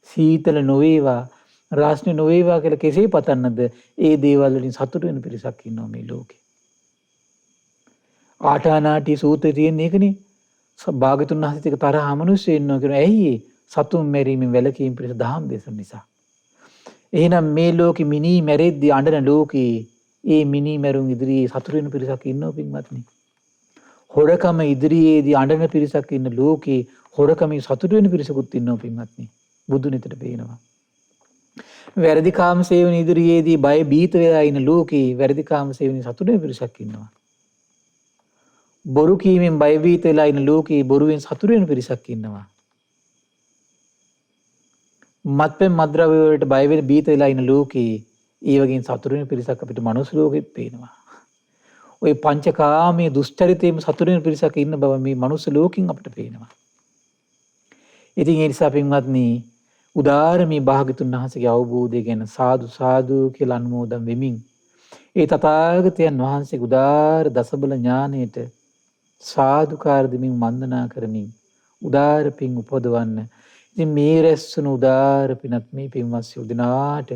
[SPEAKER 1] සීතල නොවේවා, රාස්නේ නොවේවා කියලා කෙසේ පතන්නද? ඒ දේවල් වලින් සතුටු වෙන පිරිසක් ඉන්නවා මේ ලෝකේ. ආටානාටි සූත්‍රයේ තියෙන එකනේ. භාග්‍යතුන් වහන්සේත් එක තරහ අමනුෂ්‍ය ඉන්නවා කියන ඇයි සතුන් මැරීමෙන් වැළකීම් පිණිස දහම් දේශන නිසා. එහෙනම් මේ ලෝකෙ මිනී මැරෙද්දී අඬන ලෝකේ ඒ මිනී මැරුම් ඉදිරියේ සතුටු වෙන පිරිසක් ඉන්නවා පින්වත්නි. හොරකම ඉදිරියේදී අඬන පිරිසක් ඉන්න ලෝකේ හොරකමින් සතුටු වෙන පිරිසකුත් ඉන්නවා පින්වත්නි. බුදු නිතර පේනවා. වැරදි කාම සේවන ඉදිරියේදී බය බීත වෙලා ඉන්න ලෝකේ වැරදි කාම සේවන සතුටු වෙන පිරිසක් ඉන්නවා. බොරු කීමෙන් බය බීත වෙලා ඉන්න ලෝකේ බොරුවෙන් සතුටු වෙන පිරිසක් ඉන්නවා. මත්පැන් මද්ද්‍රව්‍ය වලට බය වෙන බීත වෙලා ඉන්න ලෝකේ ඒ වගේ සතුටු වෙන පිරිසක් අපිට මනුස්ස ලෝකෙත් පේනවා. ওই පංචකාමයේ දුෂ්චරිතයේම සතුටු වෙන පිරිසක් ඉන්න බව මේ මනුස්ස ලෝකෙන් අපිට පේනවා. ඉතින් ඒ නිසා පින්වත්නි උදාාර මේ භාග්‍යතුන් වහන්සේගේ අවබෝධය ගැන සාදු සාදු කියලා අනුමෝදන් වෙමින් ඒ තථාගතයන් වහන්සේගේ උදාාර දසබල ඥාණයට සාදුකාර දෙමින් වන්දනා කරමින් උදාාර පින් උපදවන්න. ඉතින් මේ රැස්වන උදාාර පිනත් මේ පින්වත් සියලු දෙනාට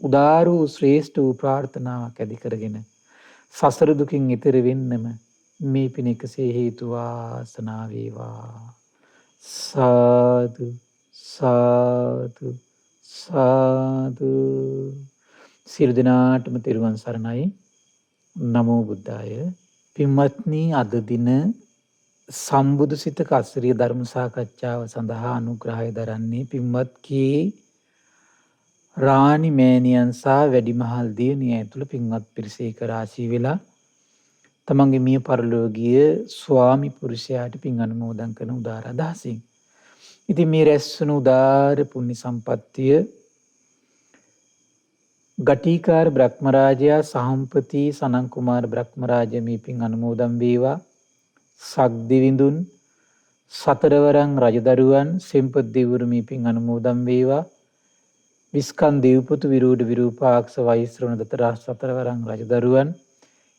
[SPEAKER 1] උදාාර වූ ශ්‍රේෂ්ඨ වූ ප්‍රාර්ථනාවක් ඇති කරගෙන සසර දුකින් ඈතර වෙන්නම මේ පින එකසේ හේතු වාසනා වේවා. සාදු සාදු සාදු. සියලු දෙනාටම තෙරුවන් සරණයි. නමෝ බුද්ධාය. පින්වත්නි අද දින සම්බුදු සිතක අසිරිය ධර්ම සාකච්ඡාව සඳහා අනුග්‍රහය දරන්නේ පින්වත් කී රාණි මෑණියන් සහ වැඩිමහල් දියණිය ඇතුළු පින්වත් පිරිස එක රාශී වෙලා තමන්ගේ මිය පරලෝකීය ස්වාමි පුරුෂයාට පින් අනුමෝදන් කරන උදාර අදහසින්. ඉතින් මේ රැස්වන උදාර පුණ්‍ය සම්පත්තිය ගටිකාර බ්‍රහ්මරාජයා සහම්පති සනන් කුමාර බ්‍රහ්මරාජ මේ පින් අනුමෝදන් වේවා. සක්දිවිඳුන් සතරවරන් රජදරුවන් සෙම්පත් දෙවිවරු මේ පින් අනුමෝදන් වේවා. විස්කන් දේවපුතු විරූඩ විරූපාක්ෂ වෛශ්‍රවණ දත සතරවරන් රජදරුවන්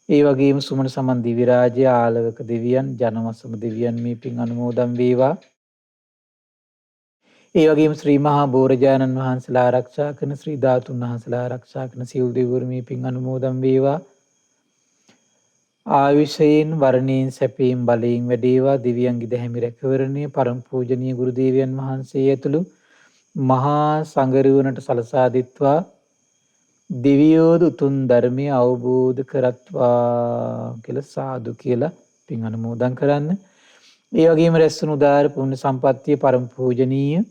[SPEAKER 1] ඒ වගේම සුමන සමන් දිවි රාජ්‍ය ආලවක දෙවියන් ජනවසම දෙවියන් මේ පින් අනුමෝදන් වේවා. ඒ වගේම ශ්‍රී මහා බෝරජානන් වහන්සේලා ආරක්ෂා කරන ශ්‍රී ධාතුන් වහන්සේලා ආරක්ෂා කරන සියලු දෙවිවරු මේ පින් අනුමෝදන් වේවා. ආයුෂයෙන් වර්ණයෙන් සැපයෙන් බලයෙන් වැඩේවා. දිව්‍යංගි දැහැමි රැකවරණය පරම පූජනීය ගුරු දේවයන් වහන්සේ ඇතුළු මහා සංඝරුවනට සලසා දෙත්වා දෙවියෝද උතුම් ධර්මය අවබෝධ කරත්වා කියලා සාදු කියලා පින් අනුමෝදන් කරන්න. ඒ වගේම රැස්වන උදාාර පුණ්‍ය සම්පත්තිය පරම පූජනීය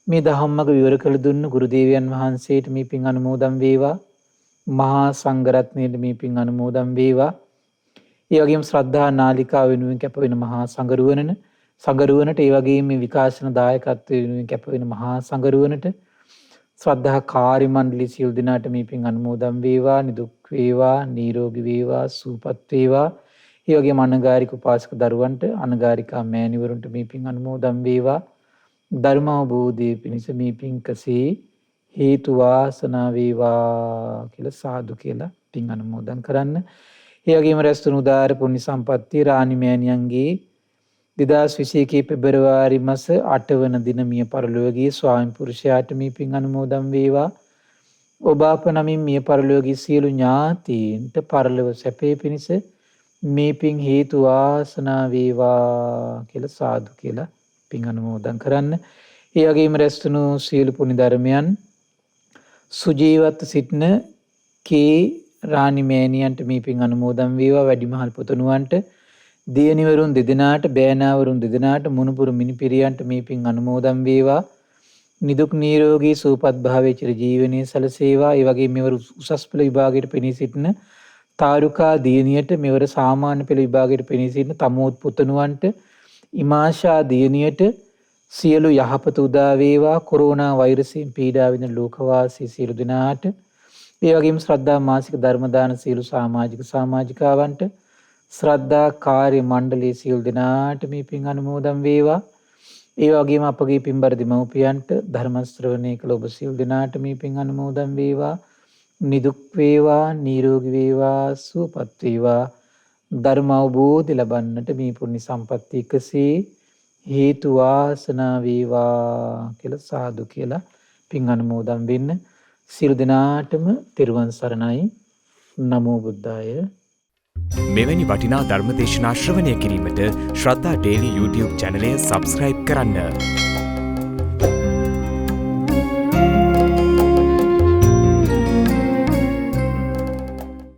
[SPEAKER 1] මේ ධම්මක විවර කළ දුන්න ගුරු දේවයන් වහන්සේට මේ පින් අනුමෝදන් වේවා. මහා සංඝරත්නයට මේ පින් අනුමෝදන් වේවා. ඒ වගේම ශ්‍රද්ධා නාලිකාව වෙනුවෙන් කැප වෙන මහා සංඝරුවනට ඒ වගේම මේ විකාශන දායකත්වය වෙනුවෙන් කැප වෙන මහා සංඝරුවනට ශ්‍රද්ධා කාර්ය මණ්ඩලයේ සියලු දෙනාට මේ පින් අනුමෝදන් වේවා. නිදුක් වේවා, නිරෝගී වේවා, සුවපත් වේවා. ඒ වගේම අනගාരിക උපාසක දරුවන්ට අනගාരികා මෑණිවරුන්ට මේ පින් අනුමෝදන් වේවා. ධර්ම අවබෝධයේ පිණිස මේ පින්කසේ හේතු වාසනා වේවා කියලා සාදු කියලා පින් අනුමෝදන් කරන්න. ඒ වගේම රැස්තුණු උදාාර පුණ්‍ය සම්පත්තිය රාණි මෑණියන්ගේ 2021 පෙබරවාරි මාස 8 වන දින මිය පරලෝකීය ස්වාමි පුරුෂයාට මේ පින් අනුමෝදන් වේවා. ඔබ අප නමින් මිය පරලෝකීය සියලු ඥාතීන්ට පරලොව සැපේ පිණිස මේ පින් හේතු වාසනා වේවා කියලා සාදු කියලා පින් අනුමෝදන් කරන්න. ඒ වගේම රැස්තුණු සියලු පුණ්‍ය ධර්මයන් සුජීවත්ව සිටින කේ රාණි මෑණියන්ට මේ පින් අනුමෝදන් වේවා. වැඩිමහල් පුතණුවන්ට දියණිවරුන් දෙදෙනාට බෑනාවරුන් දෙදෙනාට මුණුපුරු මිනිපිරියන්ට මේ පින් අනුමෝදන් වේවා. නිදුක් නිරෝගී සුවපත් භාවයේ චිර ජීවනයේ සැලසේවා. ඒ වගේම මෙවර උසස් පෙළ විභාගයට පෙනී සිටින තාරුකා දියණියට මෙවර සාමාන්‍ය පෙළ විභාගයට පෙනී සිටින තමෝත් පුතණුවන්ට ඉමාෂා දියණියට සියලු යහපත උදා වේවා. කොරෝනා වෛරසයෙන් පීඩා විඳින ලෝකවාසී සියලු දෙනාට, ඒ වගේම ශ්‍රද්ධා මාසික ධර්ම දාන සියලු සමාජික සමාජිකාවන්ට, ශ්‍රද්ධා කාර්ය මණ්ඩලයේ සියලු දෙනාට මේ පින් අනුමෝදන් වේවා. ඒ වගේම අපගේ පින්බර දෙමව්පියන්ට, ධර්ම ශ්‍රවණය කළ ඔබ සියලු දෙනාට මේ පින් අනුමෝදන් වේවා. නිදුක් වේවා, නිරෝගී වේවා, සුවපත් වේවා. ධර්ම අවබෝධය ලබන්නට මේ පුණ්‍ය සම්පත්තිය එකසේ හේතු වාසනා වේවා කියලා සාදු කියලා පින් අනුමෝදන් වෙන්න. සියලු දෙනාටම තෙරුවන් සරණයි. නමෝ බුද්ධාය.
[SPEAKER 2] මෙවැනි වටිනා ධර්ම දේශනා ශ්‍රවණය කිරීමට ශ්‍රද්ධා ඩේලි YouTube චැනලය සබ්ස්ක්‍රයිබ් කරන්න.